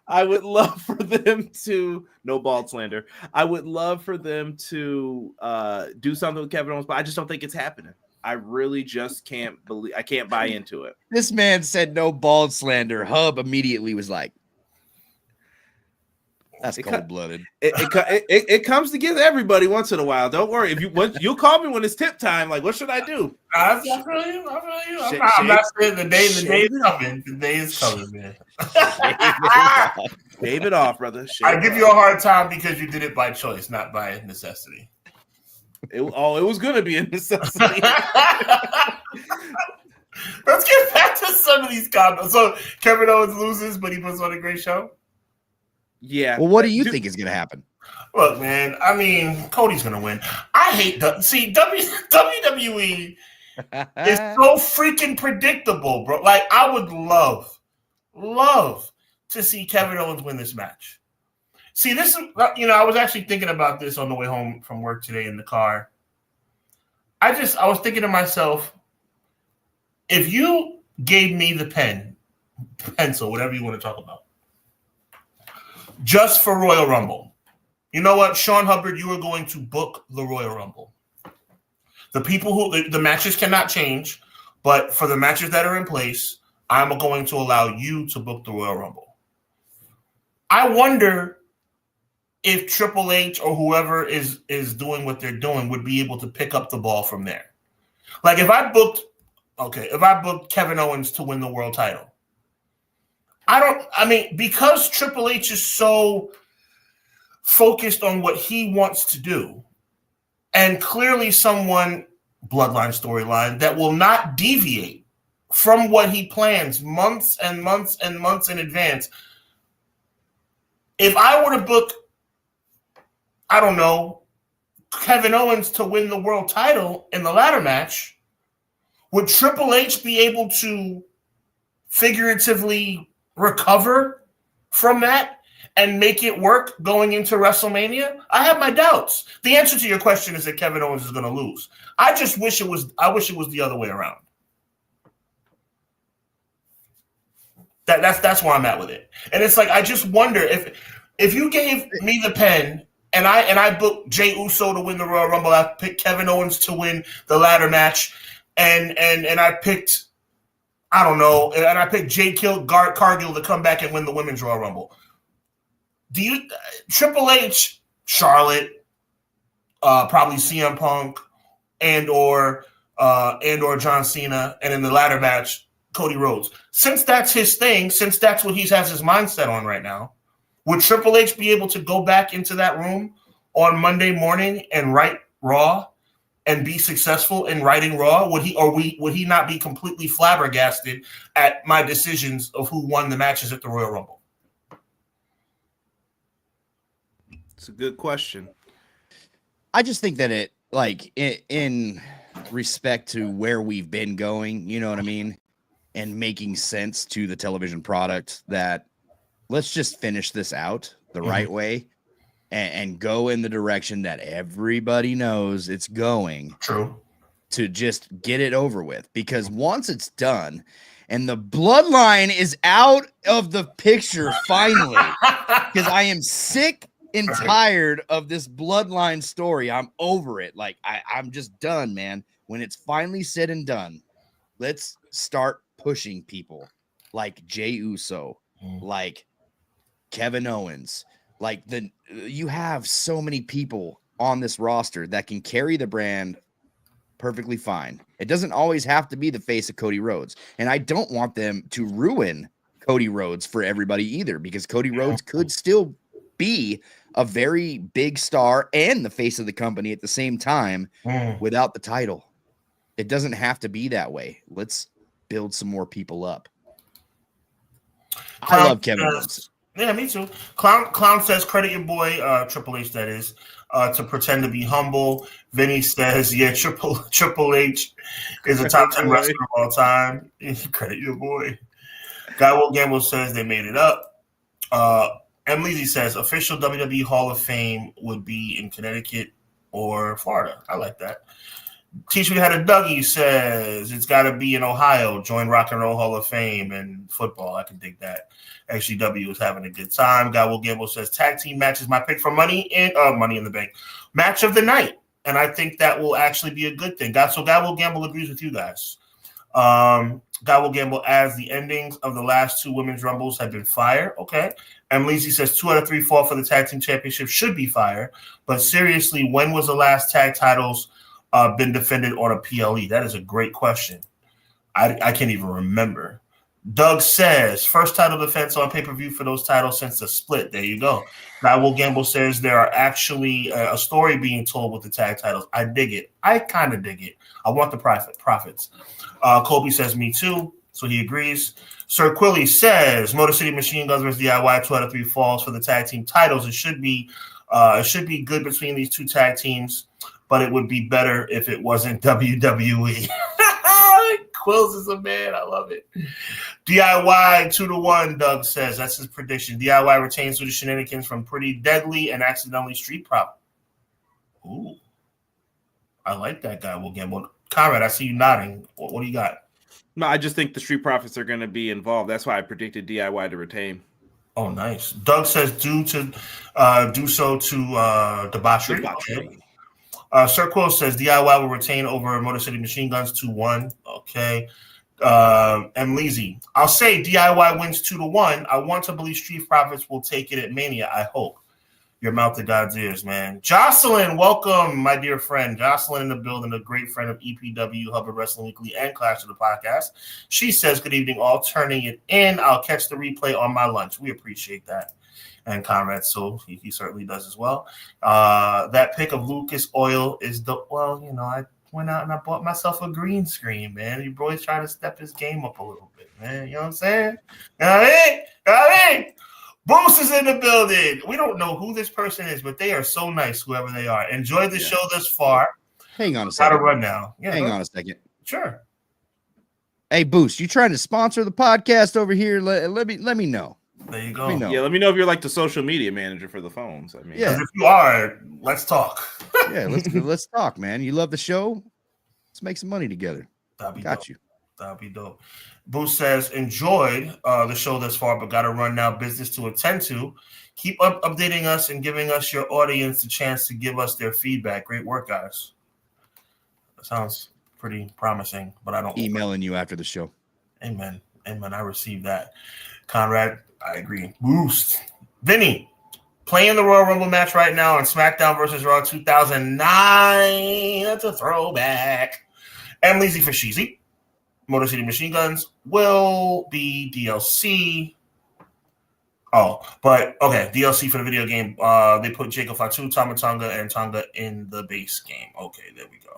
S1: I would love for them to no bald slander. I would love for them to do something with Kevin Owens, but I just don't think it's happening. I really just can't buy into it.
S3: This man said no bald slander. Hub immediately was like, that's cold-blooded.
S1: It comes together everybody once in a while. Don't worry. If you'll call me when it's tip time. Like, what should I do?
S2: I feel you. I'm not saying the day is coming. The day is coming, man.
S1: Shave it off, brother.
S2: I give you a hard time because you did it by choice, not by necessity.
S1: It was going to be a necessity.
S2: Let's get back to some of these comments. So Kevin Owens loses, but he puts on a great show.
S1: Yeah.
S3: Well, what do you think is going to happen?
S2: Look, man. I mean, Cody's gonna win. I hate WWE is so freaking predictable, bro. Like, I would love to see Kevin Owens win this match. See, this is, I was actually thinking about this on the way home from work today in the car. I was thinking to myself, if you gave me the pencil, whatever you want to talk about, just for Royal Rumble, you know what, Sean Hubbard, you are going to book the Royal Rumble. The people the matches cannot change, but for the matches that are in place, I'm going to allow you to book the Royal Rumble. I wonder if Triple H or whoever is doing what they're doing would be able to pick up the ball from there. Like, if I booked Kevin Owens to win the world title, because Triple H is so focused on what he wants to do, and clearly someone, bloodline storyline, that will not deviate from what he plans months and months and months in advance. If I were to book, I don't know, Kevin Owens to win the world title in the ladder match, would Triple H be able to figuratively recover from that and make it work going into WrestleMania? I have my doubts. The answer to your question is that Kevin Owens is going to lose. I wish it was the other way around. That's where I'm at with it. And it's like, I just wonder if you gave me the pen and I booked Jey Uso to win the Royal Rumble, I picked Kevin Owens to win the ladder match, and I picked, I don't know, and I picked Cargill to come back and win the Women's Royal Rumble. Triple H, Charlotte, probably CM Punk, and or John Cena, and in the ladder match, Cody Rhodes. Since that's his thing, since that's what he has his mindset on right now, would Triple H be able to go back into that room on Monday morning and write Raw and be successful in writing Raw? Would he not be completely flabbergasted at my decisions of who won the matches at the Royal Rumble?
S1: It's a good question.
S3: I just think that it, like, in respect to where we've been going, you know what I mean, and making sense to the television product, that let's just finish this out the right way and go in the direction that everybody knows it's going.
S2: True.
S3: To just get it over with. Because once it's done and the bloodline is out of the picture finally, because I am sick and tired of this bloodline story. I'm over it. Like, I'm just done, man. When it's finally said and done, let's start pushing people like Jey Uso, like Kevin Owens. Like, you have so many people on this roster that can carry the brand perfectly fine. It doesn't always have to be the face of Cody Rhodes. And I don't want them to ruin Cody Rhodes for everybody either, because Cody Rhodes could still be a very big star and the face of the company at the same time without the title. It doesn't have to be that way. Let's build some more people up. I love Kevin Owens.
S2: Yeah, me too. Clown says, credit your boy, Triple H, that is, to pretend to be humble. Vinny says, yeah, Triple H is a top 10 wrestler of all time. Credit your boy. Guy Will Gamble says they made it up. Emily says, official WWE Hall of Fame would be in Connecticut or Florida. I like that. Teach Me How to Dougie says it's got to be in Ohio. Join Rock and Roll Hall of Fame and football. I can dig that. HWW is having a good time. Guy Will Gamble says tag team match is my pick for Money in the Bank. Match of the night. And I think that will actually be a good thing. So Guy Will Gamble agrees with you guys. Guy Will Gamble adds the endings of the last two women's rumbles have been fire. Okay. Emily says 2 out of 3 fall for the tag team championship should be fire. But seriously, when was the last tag titles been defended on a PLE? That is a great question. I can't even remember. Doug says, first title defense on pay-per-view for those titles since the split. There you go. I Will Gamble says there are actually a story being told with the tag titles. I dig it. I kind of dig it. I want the profits. Colby says, me too. So he agrees. Sir Quilly says, Motor City Machine Guns vs. DIY, 2 out of 3 falls for the tag team titles. It should be good between these two tag teams, but it would be better if it wasn't WWE. Quills is a man. I love it. DIY 2-1, Doug says. That's his prediction. DIY retains through the shenanigans from Pretty Deadly and accidentally Street Prop. Ooh. I like that guy. We'll gamble. Conrad, I see you nodding. What do you got?
S1: No, I just think the Street Profits are going to be involved. That's why I predicted DIY to retain.
S2: Oh, nice. Doug says do so to debauchery. Okay. Sir Quill says DIY will retain over Motor City Machine Guns 2-1. Okay. M. Leezy. I'll say DIY wins 2-1. I want to believe Street Profits will take it at Mania. I hope. Your mouth to God's ears, man. Jocelyn, welcome, my dear friend. Jocelyn in the building, a great friend of EPW, Hubbard Wrestling Weekly, and Clash of the Podcast. She says, good evening, all. Turning it in. I'll catch the replay on my lunch. We appreciate that. And Conrad, so he certainly does as well. That pic of Lucas Oil is I went out and I bought myself a green screen, man. Your boy's trying to step his game up a little bit, man. You know what I'm saying? You know what I mean? Bruce is in the building. We don't know who this person is, but they are so nice, whoever they are. Enjoyed the show thus far.
S3: Hang on a second.
S2: Got to run now. Yeah,
S3: Hang on a second.
S2: Sure.
S3: Hey, Boost, you trying to sponsor the podcast over here? Let me know.
S2: There you go.
S1: Yeah, let me know if you're like the social media manager for the phones. I mean,
S2: yeah, if you are, let's talk.
S3: Yeah, let's talk, man. You love the show? Let's make some money together. Got you.
S2: That'd be dope. Boost says, enjoyed the show thus far, but got to run now. Business to attend to. Keep updating us and giving us your audience a chance to give us their feedback. Great work, guys. That sounds pretty promising, but I don't.
S3: Emailing you after the show.
S2: Amen. I received that. Conrad, I agree. Boost. Vinny, playing the Royal Rumble match right now on SmackDown versus Raw 2009. That's a throwback. And Leezy for Sheezy. Motor City Machine Guns will be DLC. Oh, but okay, DLC for the video game. They put Jacob Fatu, Tama Tonga, and Tonga in the base game. Okay, there we go.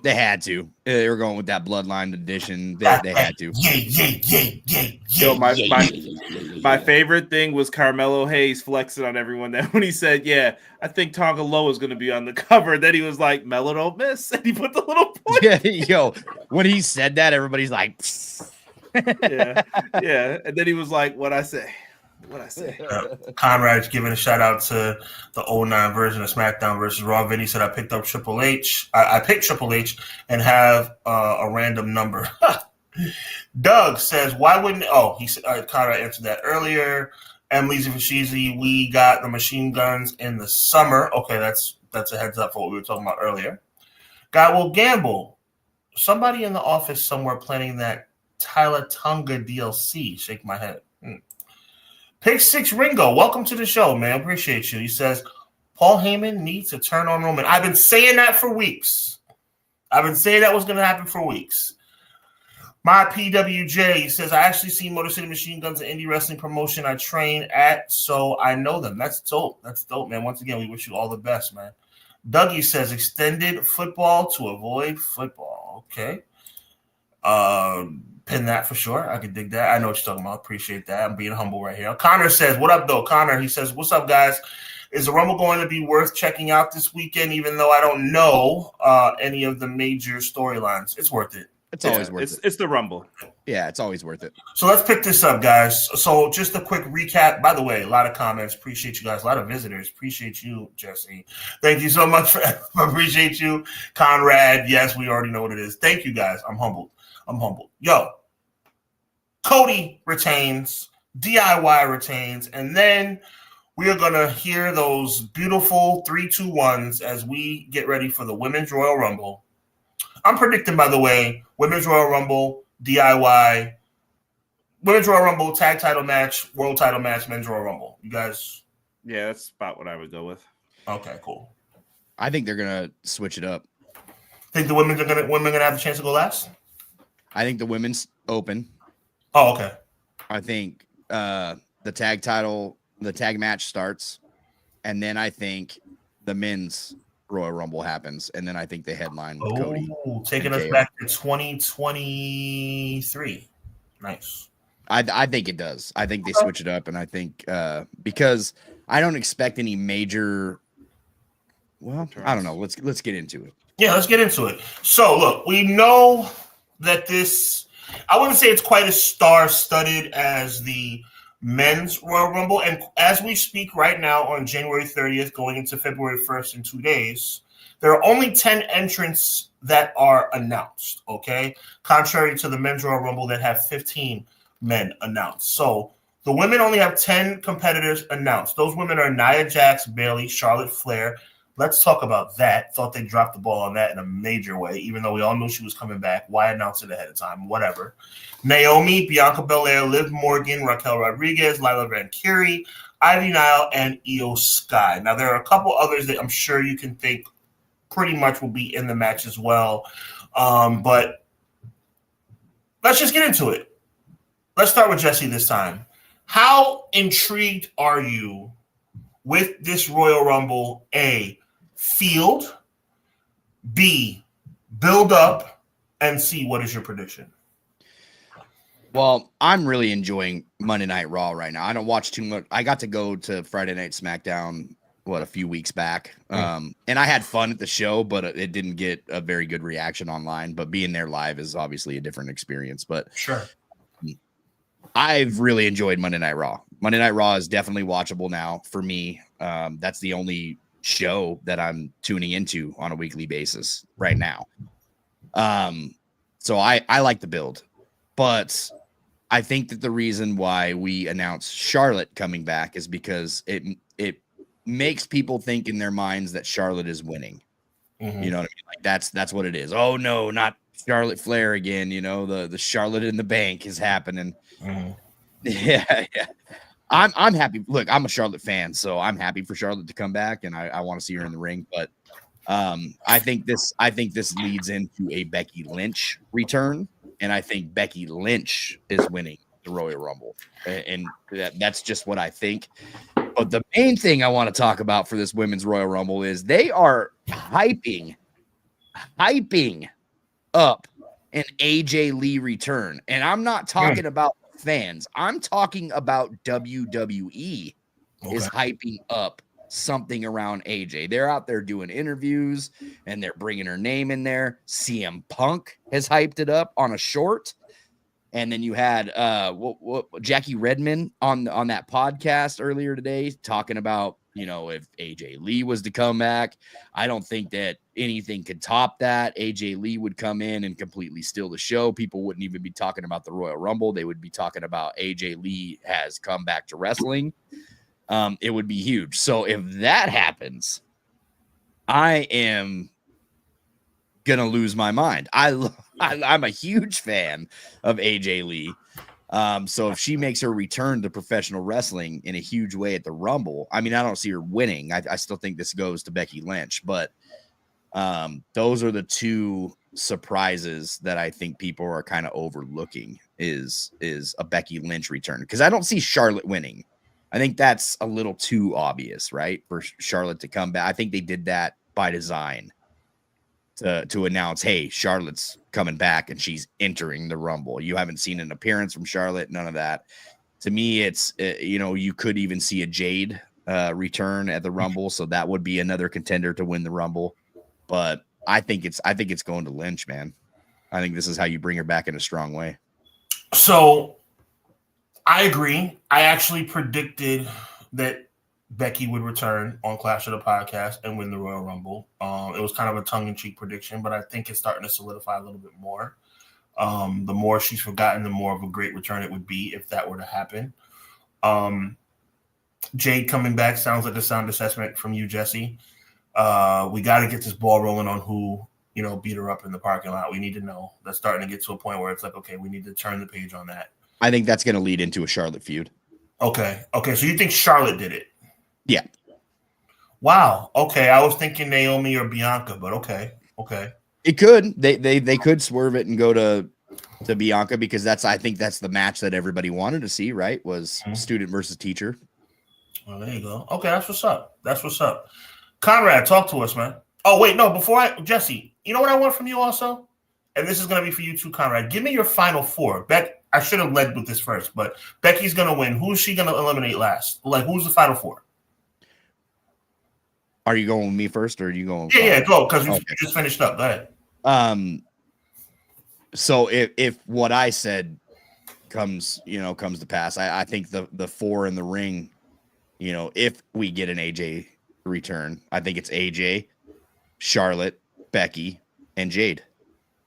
S3: They had to. They were going with that Bloodline edition. They had to.
S2: Yeah.
S1: So my favorite thing was Carmelo Hayes flexing on everyone that when he said, "Yeah, I think Tonga Loa is going to be on the cover." Then he was like, "Melo don't miss," and he put the little point.
S3: Yeah, yo, when he said that, everybody's like,
S1: yeah. And then he was like, "What I say."
S2: Conrad's giving a shout out to the 09 version of SmackDown versus Raw. Vinny said, I picked up Triple H. I picked Triple H and have a random number. Doug says, why wouldn't he said Conrad answered that earlier. Emily's Fashizi, we got the machine guns in the summer. Okay, that's a heads up for what we were talking about earlier. Guy will gamble. Somebody in the office somewhere planning that Tyler Tonga DLC. Shake my head. Pick 6 Ringo, welcome to the show, man. Appreciate you. He says, Paul Heyman needs to turn on Roman. I've been saying that for weeks. I've been saying that was going to happen for weeks. My PWJ, he says, I actually see Motor City Machine Guns, an indie wrestling promotion I train at, so I know them. That's dope. That's dope, man. Once again, we wish you all the best, man. Dougie says, extended football to avoid football. Okay. Pin that for sure. I can dig that. I know what you're talking about. Appreciate that. I'm being humble right here. Connor says, what up, though? Connor, he says, what's up, guys? Is the Rumble going to be worth checking out this weekend, even though I don't know any of the major storylines? It's worth it.
S3: It's always worth it.
S1: It's the Rumble.
S3: Yeah, it's always worth it.
S2: So let's pick this up, guys. So just a quick recap. By the way, a lot of comments. Appreciate you guys. A lot of visitors. Appreciate you, Jesse. Thank you so much. Appreciate you, Conrad. Yes, we already know what it is. Thank you, guys. I'm humbled. Yo, Cody retains, DIY retains, and then we are going to hear those beautiful 3-2-1s as we get ready for the Women's Royal Rumble. I'm predicting, by the way, Women's Royal Rumble, DIY, Women's Royal Rumble, tag title match, world title match, Men's Royal Rumble. You guys?
S1: Yeah, that's about what I would go with.
S2: Okay, cool.
S3: I think they're going to switch it up.
S2: Think the women are gonna have a chance to go last?
S3: I think the women's open.
S2: Oh, okay.
S3: I think the tag match starts, and then I think the men's Royal Rumble happens, and then I think they headline with Cody.
S2: Taking us back to 2023. Nice.
S3: I think it does. I think they switch it up, and I think because I don't expect any major. Well, I don't know. Let's get into it.
S2: Yeah, let's get into it. So, look, we know that this. I wouldn't say it's quite as star-studded as the men's Royal Rumble, and as we speak right now on January 30th, going into February 1st in 2 days, there are only 10 entrants that are announced. Okay, contrary to the men's Royal Rumble that have 15 men announced. So the women only have 10 competitors announced. Those women are Nia Jax, Bayley, Charlotte Flair. Let's talk about that. Thought they dropped the ball on that in a major way, even though we all knew she was coming back. Why announce it ahead of time? Whatever. Naomi, Bianca Belair, Liv Morgan, Raquel Rodriguez, Lila Van Curie, Ivy Nile, and Io Sky. Now, there are a couple others that I'm sure you can think pretty much will be in the match as well. But let's just get into it. Let's start with Jesse this time. How intrigued are you with this Royal Rumble? A, field, B, build up, and C, what is your prediction?
S3: Well, I'm really enjoying Monday Night Raw right now. I don't watch too much. I got to go to Friday Night SmackDown, a few weeks back. And I had fun at the show, but it didn't get a very good reaction online. But being there live is obviously a different experience. But
S2: sure,
S3: I've really enjoyed Monday Night Raw. Monday Night Raw is definitely watchable now for me. That's the only show that I'm tuning into on a weekly basis right now. So I like the build, but I think that the reason why we announced Charlotte coming back is because it makes people think in their minds that Charlotte is winning. Mm-hmm. You know what I mean? Like that's what it is. Oh no, not Charlotte Flair again. You know, the Charlotte in the bank is happening. Mm-hmm. Yeah. I'm happy. Look, I'm a Charlotte fan, so I'm happy for Charlotte to come back, and I want to see her in the ring. But I think this leads into a Becky Lynch return, and I think Becky Lynch is winning the Royal Rumble, and that's just what I think. But the main thing I want to talk about for this women's Royal Rumble is they are hyping up an AJ Lee return, and I'm not talking about fans. I'm talking about WWE is hyping up something around AJ. They're out there doing interviews and they're bringing her name in there. CM Punk has hyped it up on a short. And then you had Jackie Redmond on that podcast earlier today talking about, if AJ Lee was to come back, I don't think that anything could top that. AJ Lee would come in and completely steal the show. People wouldn't even be talking about the Royal Rumble. They would be talking about AJ Lee has come back to wrestling. It would be huge. So if that happens, I am going to lose my mind. I'm a huge fan of AJ Lee. So if she makes her return to professional wrestling in a huge way at the Rumble, I mean, I don't see her winning. I still think this goes to Becky Lynch, but those are the two surprises that I think people are kind of overlooking is a Becky Lynch return, because I don't see Charlotte winning. I think that's a little too obvious, right? For Charlotte to come back. I think they did that by design to announce, hey, Charlotte's coming back and she's entering the Rumble. You haven't seen an appearance from Charlotte, none of that. To me, it's, you could even see a Jade return at the Rumble, so that would be another contender to win the Rumble. But I think it's going to Lynch, man. I think this is how you bring her back in a strong way.
S2: So I agree. I actually predicted that Becky would return on Clash of the Podcast and win the Royal Rumble. It was kind of a tongue-in-cheek prediction, but I think it's starting to solidify a little bit more. The more she's forgotten, the more of a great return it would be if that were to happen. Jade coming back sounds like a sound assessment from you, Jesse. We got to get this ball rolling on who, beat her up in the parking lot. We need to know. That's starting to get to a point where it's like, okay, we need to turn the page on that.
S3: I think that's going to lead into a Charlotte feud.
S2: Okay. So you think Charlotte did it?
S3: Yeah.
S2: Wow. Okay. I was thinking Naomi or Bianca, but okay.
S3: It could. They could swerve it and go to to Bianca, because I think that's the match that everybody wanted to see, right? Was student versus teacher.
S2: Well, there you go. Okay, that's what's up. That's what's up. Conrad, talk to us, man. Oh, wait, no, Jesse, you know what I want from you also? And this is going to be for you too, Conrad. Give me your final four. I should have led with this first, but Becky's going to win. Who's she going to eliminate last? Like, who's the final four?
S3: Are you going with me first, or are you going?
S2: Yeah, go, because you just finished up. Go ahead.
S3: So if what I said comes to pass, I think the four in the ring, if we get an AJ return, I think it's AJ, Charlotte, Becky, and Jade.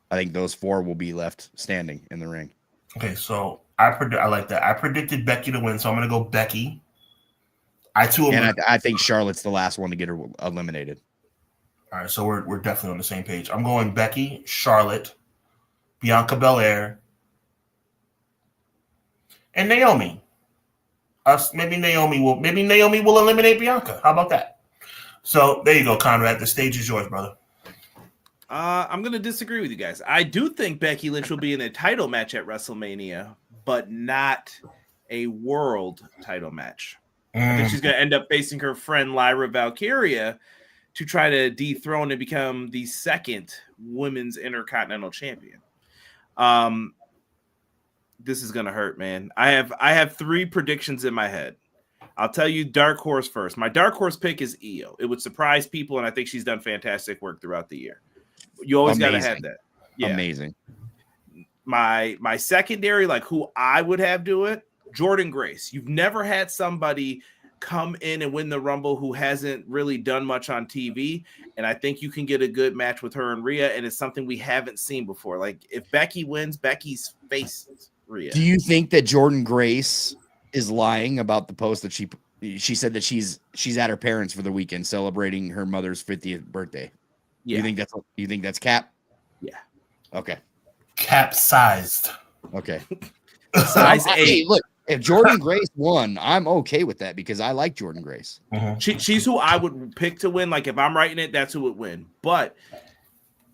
S3: I think those four will be left standing in the ring.
S2: Okay, so I like that. I predicted Becky to win, so I'm going to go Becky. I think Charlotte's the last one to get her eliminated. All right, so we're definitely on the same page. I'm going Becky, Charlotte, Bianca Belair, and Naomi. Maybe Naomi will eliminate Bianca. How about that? So there you go, Conrad. The stage is yours, brother.
S1: I'm going to disagree with you guys. I do think Becky Lynch will be in a title match at WrestleMania, but not a world title match. I think she's going to end up facing her friend Lyra Valkyria to try to dethrone and become the second women's Intercontinental Champion. This is going to hurt, man. I have three predictions in my head. I'll tell you dark horse first. My dark horse pick is Io. It would surprise people, and I think she's done fantastic work throughout the year. You always got to have that. Yeah.
S3: Amazing.
S1: My secondary, like who I would have do it, Jordan Grace. You've never had somebody come in and win the Rumble who hasn't really done much on TV, and I think you can get a good match with her and Rhea, and it's something we haven't seen before. Like if Becky wins, Becky's faces Rhea.
S3: Do you think that Jordan Grace is lying about the post that she said that she's at her parents for the weekend celebrating her mother's 50th birthday? Yeah. You think that's cap?
S1: Yeah.
S3: Okay.
S2: Capsized.
S3: Okay.
S1: Size 8.
S3: Hey, look, if Jordan Grace won, I'm okay with that because I like Jordan Grace.
S1: She's who I would pick to win. Like if I'm writing it, that's who would win. But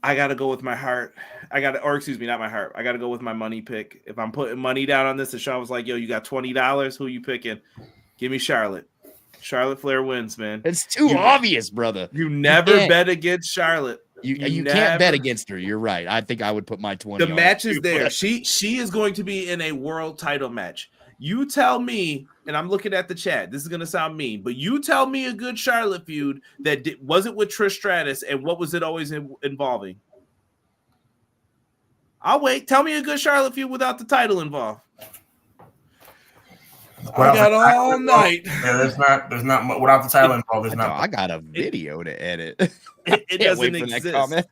S1: I got to go with my heart. Not my heart. I got to go with my money pick. If I'm putting money down on this, and Sean was like, yo, you got $20. Who you picking? Give me Charlotte. Charlotte Flair wins, man.
S3: It's too obvious, brother.
S1: You never bet against Charlotte.
S3: You can't bet against her. You're right. I think I would put my 20.
S1: The match is there. She is going to be in a world title match. You tell me, and I'm looking at the chat. This is going to sound mean, but you tell me a good Charlotte feud that wasn't with Trish Stratus, and what was it always involving? I'll wait. Tell me a good Charlotte feud without the title involved. I got all night.
S2: Yeah, there's not without the title involved.
S3: I got a video to edit.
S1: It doesn't exist.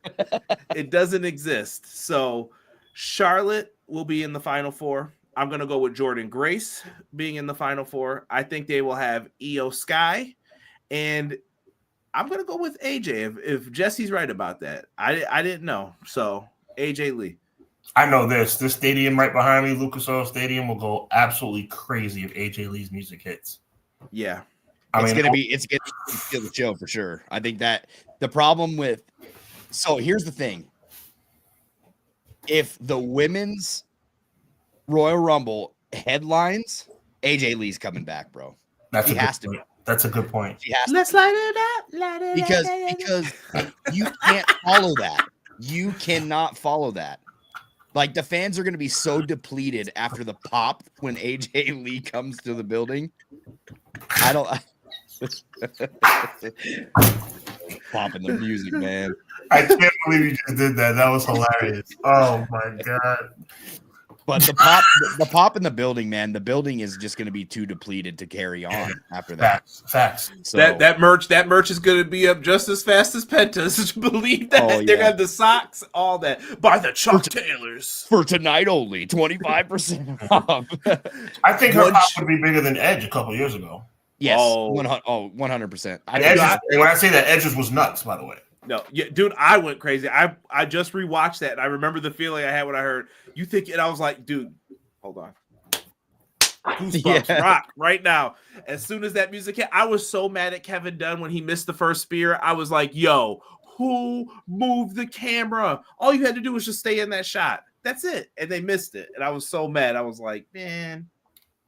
S1: It doesn't exist. So Charlotte will be in the final four. I'm going to go with Jordan Grace being in the final four. I think they will have Io Sky, and I'm going to go with AJ if Jesse's right about that. I didn't know. So AJ Lee.
S2: I know this stadium right behind me, Lucas Oil Stadium, will go absolutely crazy if AJ Lee's music hits.
S1: Yeah.
S3: It's gonna kill the show for sure. I think that the problem so here's the thing. If the women's Royal Rumble headlines, AJ Lee's coming back, bro. He has to be.
S2: That's a good point.
S1: Let's light it up.
S3: Because you can't follow that. You cannot follow that. Like the fans are going to be so depleted after the pop when AJ Lee comes to the building. Popping the music, man.
S2: I can't believe you just did that. That was hilarious. Oh my God.
S3: But the pop in the building, man, the building is just going to be too depleted to carry on after that.
S2: Facts.
S3: So,
S1: that merch is going to be up just as fast as Penta's. Believe that. They're going to have the socks, all that. By the Chuck Taylors.
S3: For tonight only, 25% off.
S2: I think her pop would be bigger than Edge a couple years ago.
S3: Yes. 100%.
S2: And when I say that, Edge's was nuts, by the way.
S1: No, yeah, dude, I went crazy. I just rewatched that, and I remember the feeling I had when I heard you think, and I was like, dude, hold on. Goosebumps rock right now. As soon as that music hit, I was so mad at Kevin Dunn when he missed the first spear. I was like, yo, who moved the camera? All you had to do was just stay in that shot. That's it. And they missed it. And I was so mad. I was like, man.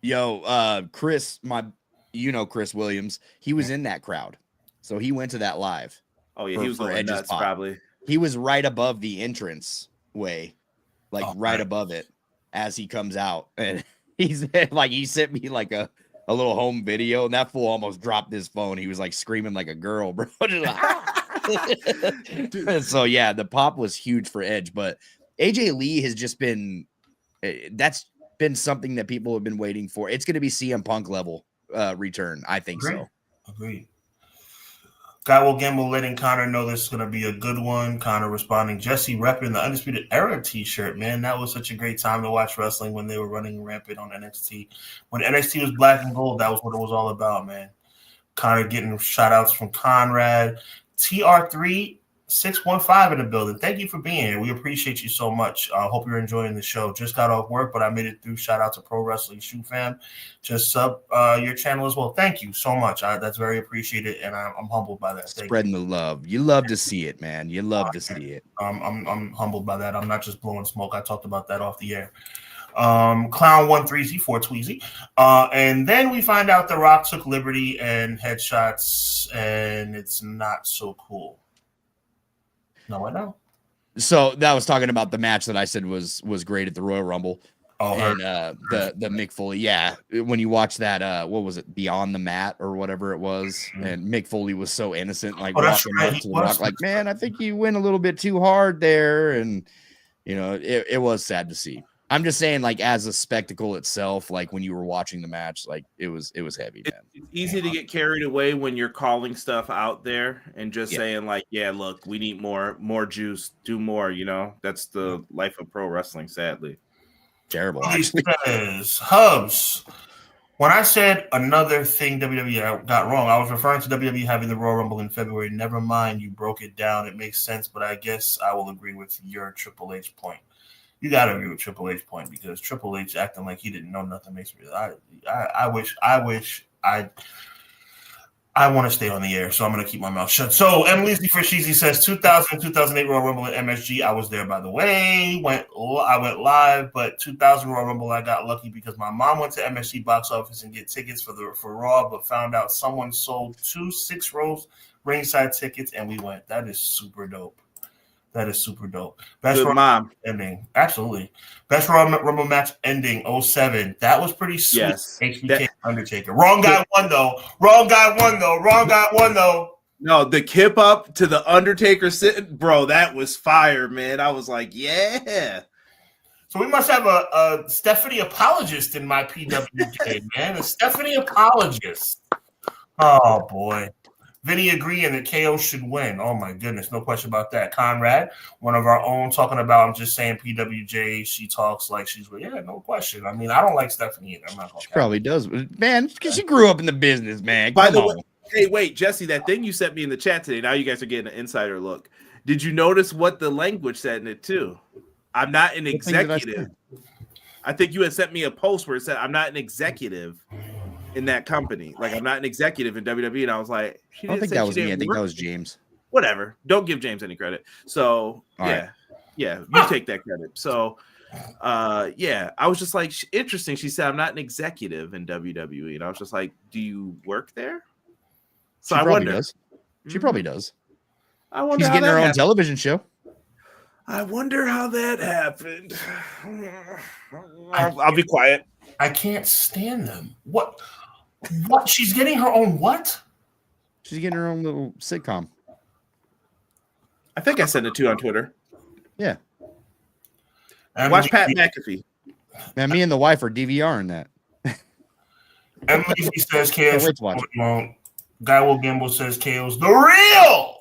S3: Yo, Chris, Chris Williams, he was in that crowd. So he went to that live.
S1: Oh, yeah, he was going nuts, probably.
S3: He was right above the entrance way, right above it as he comes out. And he's like, he sent me like a little home video, and that fool almost dropped his phone. He was like screaming like a girl, bro. So yeah, the pop was huge for Edge, but AJ Lee has just been that's been something that people have been waiting for. It's going to be CM Punk level return. I think so.
S2: Agreed. Guy will gamble, letting Connor know this is going to be a good one. Connor responding, Jesse repping the Undisputed Era t-shirt. Man, that was such a great time to watch wrestling when they were running rampant on NXT. When NXT was black and gold, that was what it was all about, man. Connor getting shout-outs from Conrad. TR3615 in the building. Thank you for being here. We appreciate you so much. I hope you're enjoying the show. Just got off work, but I made it through. Shout out to Pro Wrestling Shoe Fam. Just sub your channel as well. Thank you so much. That's very appreciated, and I'm humbled by that.
S3: Spreading the love. You love to see it, man. You love to see it.
S2: I'm humbled by that. I'm not just blowing smoke. I talked about that off the air. Clown13Z4 Tweezy. And then we find out The Rock took Liberty and headshots, and it's not so cool. No, I know.
S3: So that was talking about the match that I said was great at the Royal Rumble.
S2: Oh,
S3: and the Mick Foley, yeah. When you watch that, what was it, Beyond the Mat or whatever it was, and Mick Foley was so innocent, like walking up to the Rock, like, man, I think you went a little bit too hard there, and it was sad to see. I'm just saying, like, as a spectacle itself, like when you were watching the match, like it was heavy, man.
S1: It's easy to get carried away when you're calling stuff out there and just saying, like, yeah, look, we need more juice, do more. That's the life of pro wrestling. Sadly,
S3: terrible.
S2: He says, Hubs. When I said another thing WWE got wrong, I was referring to WWE having the Royal Rumble in February. Never mind, you broke it down. It makes sense, but I guess I will agree with your Triple H point. You got to agree with Triple H point, because Triple H acting like he didn't know nothing makes me. I wish I want to stay on the air, so I'm going to keep my mouth shut. So Emily Frisheezy says 2000 2008 Royal Rumble at MSG. I was there, by the way. I went live, but 2000 Royal Rumble, I got lucky because my mom went to MSG box office and get tickets for Raw, but found out someone sold 2 6-row ringside tickets, and we went. That is super dope. Best
S1: Good mom.
S2: Ending. Absolutely. Best Royal Rumble match ending 07. That was pretty sweet.
S1: Yes.
S2: HBK Undertaker. Wrong guy won though.
S1: No, the kip up to the Undertaker sitting, bro, that was fire, man. I was like, yeah.
S2: So we must have a Stephanie apologist in my PWJ, man. A Stephanie apologist. Oh boy. Vinny agreeing that KO should win. Oh, my goodness. No question about that. Conrad, one of our own, talking about, I'm just saying, PWJ, she talks like she's, yeah, no question. I mean, I don't like Stephanie either. I'm not
S3: She probably does. Man, because she grew up in the business, man. By the way,
S1: hey, wait, Jesse, that thing you sent me in the chat today, now you guys are getting an insider look. Did you notice what the language said in it, too? I'm not an executive. I think you had sent me a post where it said, I'm not an executive in that company. Like, I'm not an executive in WWE. And I was like,
S3: I don't think that was me. I think that was James.
S1: Whatever. Don't give James any credit. So, yeah, you take that credit. So, I was just like, interesting. She said, I'm not an executive in WWE. And I was just like, do you work there? So I wonder.
S3: Does. She probably does.
S1: I wonder.
S3: She's getting her own television show.
S1: I wonder how that happened. I'll be quiet.
S2: I can't stand them. What? She's getting her own what?
S3: She's getting her own little sitcom.
S1: I think I sent it to you on Twitter.
S3: Yeah.
S1: Watch Pat McAfee.
S3: Man, me and the wife are DVRing that.
S2: Emily says KO's Guy Will Gamble says KO's the real.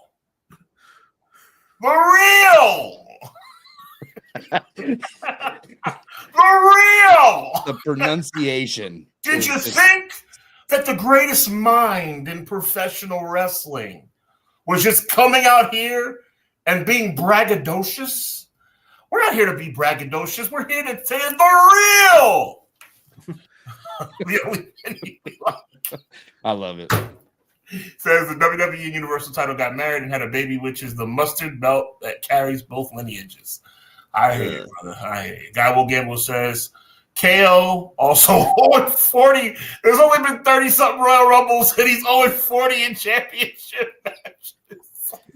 S3: The pronunciation.
S2: Did you think that the greatest mind in professional wrestling was just coming out here and being braggadocious? We're not here to be braggadocious. We're here to say the real.
S3: I love it.
S2: Says the WWE Universal title got married and had a baby, which is the mustard belt that carries both lineages. I hear you, brother. I hear you. Guy Will Gamble says KO also 0-40. There's only been 30-something Royal Rumbles, and he's 0-40 in championship matches.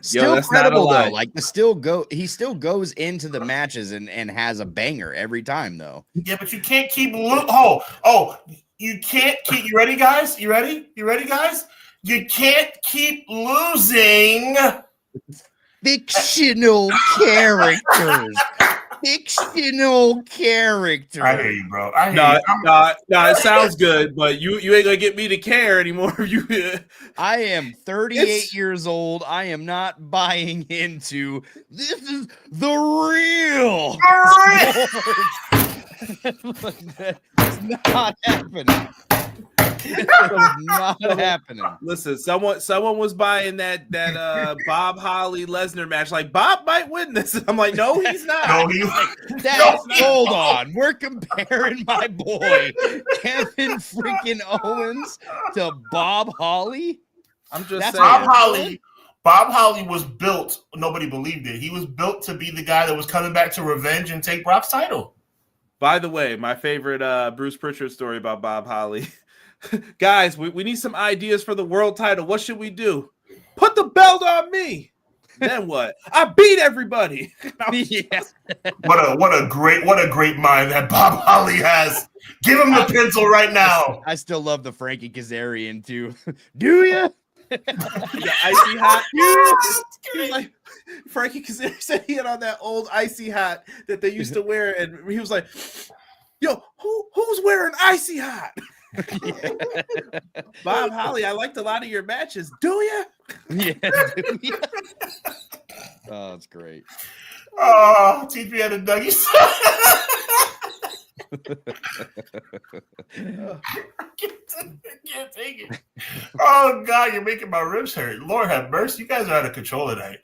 S3: Still credible though. Like he still goes into the matches and has a banger every time though.
S2: Yeah, but you can't keep you can't keep. You ready, guys? You ready? You ready, guys? You can't keep losing.
S3: Fictional characters. Fictional characters.
S2: I hear you, bro. I hear you.
S1: No, it sounds good, but you ain't gonna get me to care anymore.
S3: I am 38 years old. I am not buying into this is the real. It's not happening. It's not happening.
S1: Listen, someone was buying that Bob Holly Lesnar match. Like Bob might win this. And I'm like, no, he's not.
S3: Hold on. We're comparing my boy Kevin freaking Owens to Bob Holly.
S1: I'm just saying.
S2: Bob Holly was built. Nobody believed it. He was built to be the guy that was coming back to revenge and take Brock's title.
S1: By the way, my favorite Bruce Pritchard story about Bob Holly. Guys, we need some ideas for the world title. What should we do? Put the belt on me. Then what? I beat everybody.
S3: Yeah.
S2: What a great mind that Bob Holly has. Give him the pencil right now.
S3: I still love the Frankie Kazarian too. Do you?
S1: The icy hot. Like, Frankie Kazarian said he had on that old icy hat that they used to wear, and he was like, "Yo, who's wearing icy hot?" Yeah. Bob Holly, I liked a lot of your matches. Do you?
S3: Yeah. Oh, that's great.
S2: Oh, TP had a Dougie. I can't take it. Oh God, you're making my ribs hurt. Lord have mercy. You guys are out of control tonight.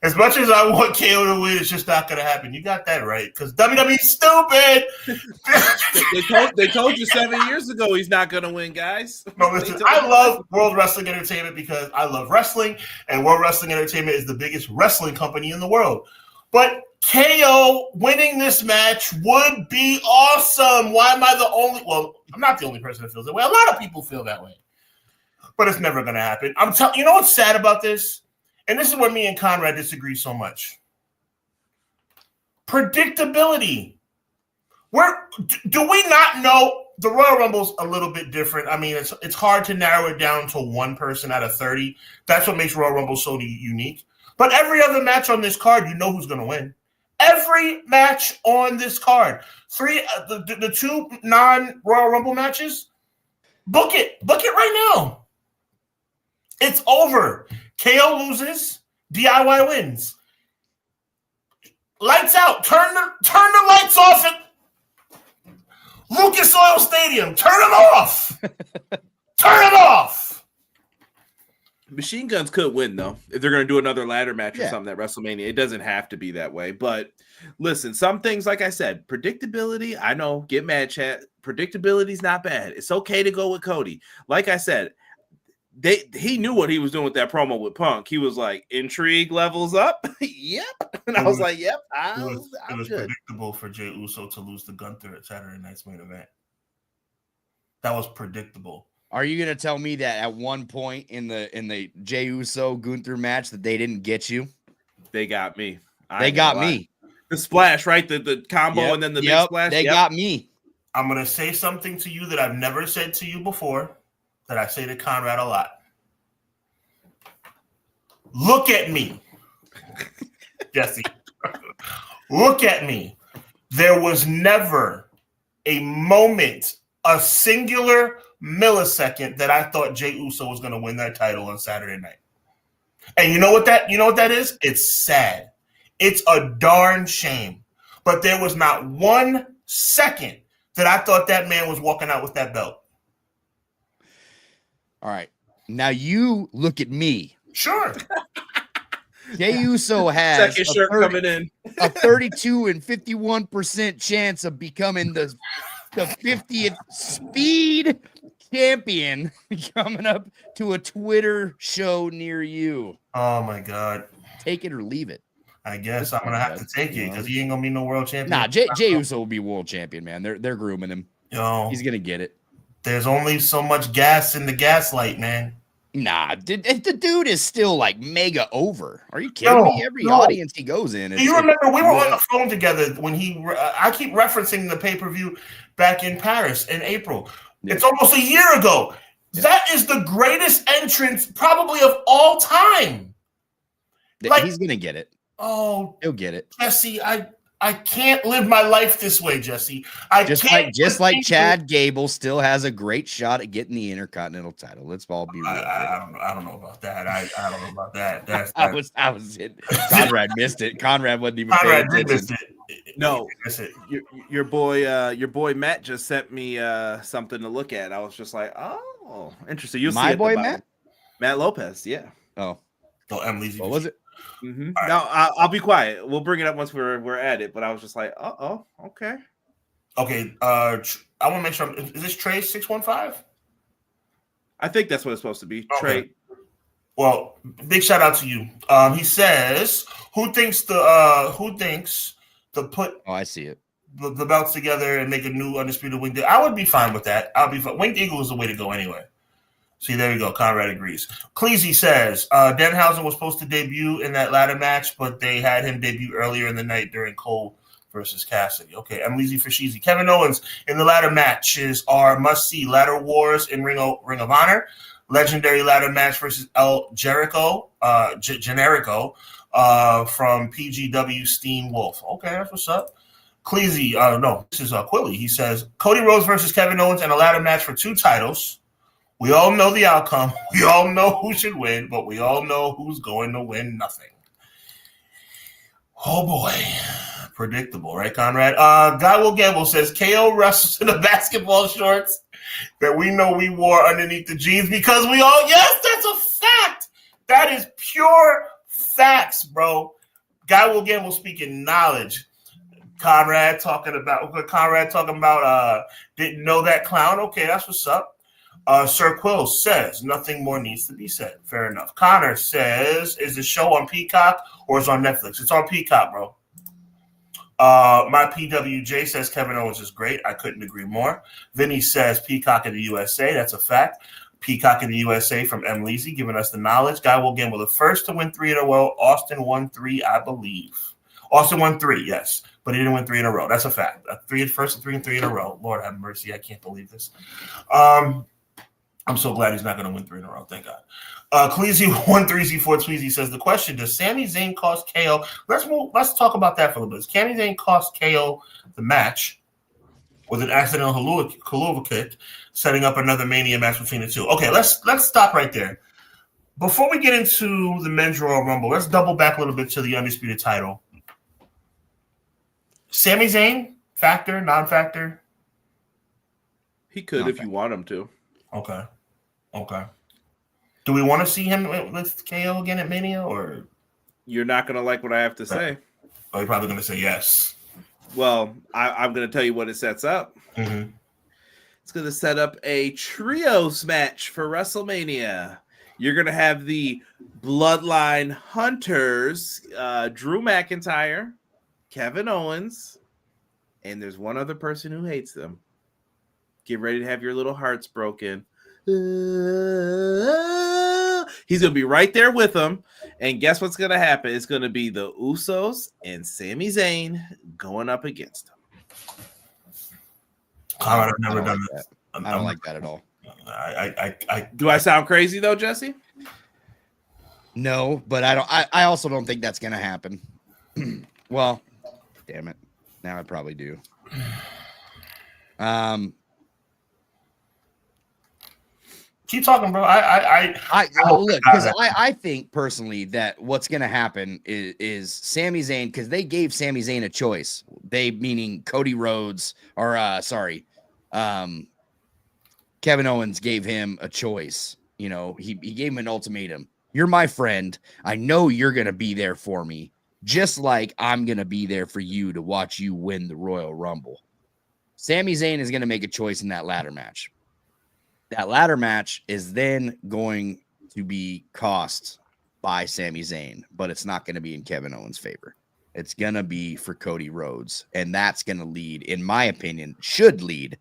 S2: As much as I want KO to win, it's just not going to happen. You got that right, because WWE's stupid.
S1: they told you 7 years ago he's not going to win, guys.
S2: No, listen, I love World Wrestling Entertainment because I love wrestling, and World Wrestling Entertainment is the biggest wrestling company in the world. But KO winning this match would be awesome. Why am I the only? Well, I'm not the only person that feels that way. A lot of people feel that way, but it's never going to happen. I'm telling you know what's sad about this, and this is where me and Conrad disagree so much. Predictability. Do we not know the Royal Rumble's a little bit different? I mean, it's hard to narrow it down to one person out of 30. That's what makes Royal Rumble so unique. But every other match on this card, you know who's going to win. Every match on this card. The two non-Royal Rumble matches, book it. Book it right now. It's over. KO loses. DIY wins. Lights out. Turn the lights off at Lucas Oil Stadium. Turn them off. Turn it off.
S1: Machine Guns could win, though, if they're going to do another ladder match or something at WrestleMania. It doesn't have to be that way. But listen, some things, like I said, predictability, I know, get mad, chat. Predictability is not bad. It's okay to go with Cody. Like I said, he knew what he was doing with that promo with Punk. He was like, intrigue levels up. Yep. And I was like, yep.
S2: It was predictable for Jey Uso to lose to Gunther at Saturday Night's Main Event. That was predictable.
S3: Are you gonna tell me that at one point in the Jey Uso Gunther match that they didn't get you?
S1: They got me.
S3: They got me.
S1: The splash, right? The combo and then the big splash.
S3: They got me.
S2: I'm gonna say something to you that I've never said to you before, that I say to Conrad a lot. Look at me, Jesse. Look at me. There was never a moment, a singular millisecond that I thought Jey Uso was going to win that title on Saturday night. And you know what that is? It's sad. It's a darn shame. But there was not 1 second that I thought that man was walking out with that belt.
S3: All right. Now you look at me.
S2: Sure.
S3: Jey Uso has
S1: second shirt coming in.
S3: A 32 and 51% chance of becoming the 50th speed champion coming up to a Twitter show near you.
S2: Oh my God.
S3: Take it or leave it.
S2: I guess I'm gonna have to take it because he ain't gonna be no world champion.
S3: Nah, Jey Uso will be world champion, man. They're grooming him. He's gonna get it.
S2: There's only so much gas in the gaslight, man.
S3: Nah, the dude is still like mega over. Are you kidding me? Every audience he goes in.
S2: Do you remember we were on the phone together when I keep referencing the pay-per-view back in Paris in April. Yeah. It's almost a year ago. Yeah. That is the greatest entrance probably of all time.
S3: Like, he's gonna get it.
S2: Oh,
S3: he'll get it.
S2: Jesse, I can't live my life this way, Jesse.
S3: Just like Chad Gable still has a great shot at getting the Intercontinental title. Let's all be real.
S2: I don't know about that. I don't know about that.
S3: I was in. Conrad missed it. Conrad wasn't even paying attention.
S1: No, your boy Matt just sent me something to look at. I was just like, oh, interesting. You'll see
S3: my boy
S1: Matt Lopez. Yeah.
S3: Oh,
S2: Emily.
S3: What was it?
S1: Mm-hmm. Right. No, I'll be quiet. We'll bring it up once we're at it. But I was just like, okay.
S2: Okay. I want to make sure. Is this Trey 615?
S3: I
S1: think that's what it's supposed to be. Okay. Trey.
S2: Well, big shout out to you. He says, who thinks to put?
S3: Oh, I see it.
S2: The belts together and make a new undisputed winged eagle. I would be fine with that. I'll be fine. Winged eagle is the way to go anyway. See, there you go. Conrad agrees. Cleasy says Danhausen was supposed to debut in that ladder match, but they had him debut earlier in the night during Cole versus Cassidy. Okay, I'm Leezy for Sheezy. Kevin Owens in the ladder matches are must-see ladder wars in Ring of Honor, legendary ladder match versus El Generico from PGW Steam Wolf. Okay, that's what's up. Cleasy, no, this is Quilly. He says Cody Rhodes versus Kevin Owens in a ladder match for 2 titles. We all know the outcome. We all know who should win, but we all know who's going to win nothing. Oh, boy. Predictable, right, Conrad? Guy Will Gamble says KO wrestles in the basketball shorts that we know we wore underneath the jeans because we all – yes, that's a fact. That is pure facts, bro. Guy Will Gamble speaking knowledge. Conrad talking about didn't know that clown. Okay, that's what's up. Sir Quill says nothing more needs to be said. Fair enough. Connor says, is the show on Peacock or is it on Netflix? It's on Peacock, bro. My PWJ says Kevin Owens is great. I couldn't agree more. Vinny says Peacock in the USA. That's a fact. Peacock in the USA from M. Leasy giving us the knowledge. Guy Will Gamble, the first to win 3 in a row. Austin won 3, I believe. Austin won 3, yes, but he didn't win 3 in a row. That's a fact. 3 in a row. Lord have mercy. I can't believe this. I'm so glad he's not going to win 3 in a row. Thank God. Cleasy13Z4 Tweezy says the question: does Sami Zayn cost KO? Let's talk about that for a little bit. Does Sami Zayn cost KO the match with an accidental Helluva kick, setting up another Mania match between the two? Okay, let's stop right there. Before we get into the men's Royal Rumble, let's double back a little bit to the undisputed title. Sami Zayn, factor, non-factor?
S1: He could if you want him to.
S2: Okay. Do we want to see him with KO again at Mania, or
S1: you're not going to like what I have to say?
S2: Oh, you're probably going to say yes.
S1: Well, I'm going to tell you what it sets up.
S2: Mm-hmm.
S1: It's going to set up a trios match for WrestleMania. You're going to have the Bloodline Hunters, Drew McIntyre, Kevin Owens, and there's one other person who hates them. Get ready to have your little hearts broken. He's going to be right there with them. And guess what's going to happen? It's going to be the Usos and Sami Zayn going up against them.
S2: I've never done
S3: that. I don't like that at all.
S1: Do I sound crazy though, Jesse?
S3: No, but I also don't think that's going to happen. Well, damn it. Now I probably do.
S2: Keep talking, bro.
S3: I think personally that what's going to happen is Sami Zayn, because they gave Sami Zayn a choice. They meaning Cody Rhodes, or Kevin Owens gave him a choice. You know, he gave him an ultimatum. You're my friend. I know you're going to be there for me, just like I'm going to be there for you to watch you win the Royal Rumble. Sami Zayn is going to make a choice in that ladder match. That ladder match is then going to be cost by Sami Zayn, but it's not going to be in Kevin Owens' favor. It's going to be for Cody Rhodes. And that's going to lead, in my opinion, should lead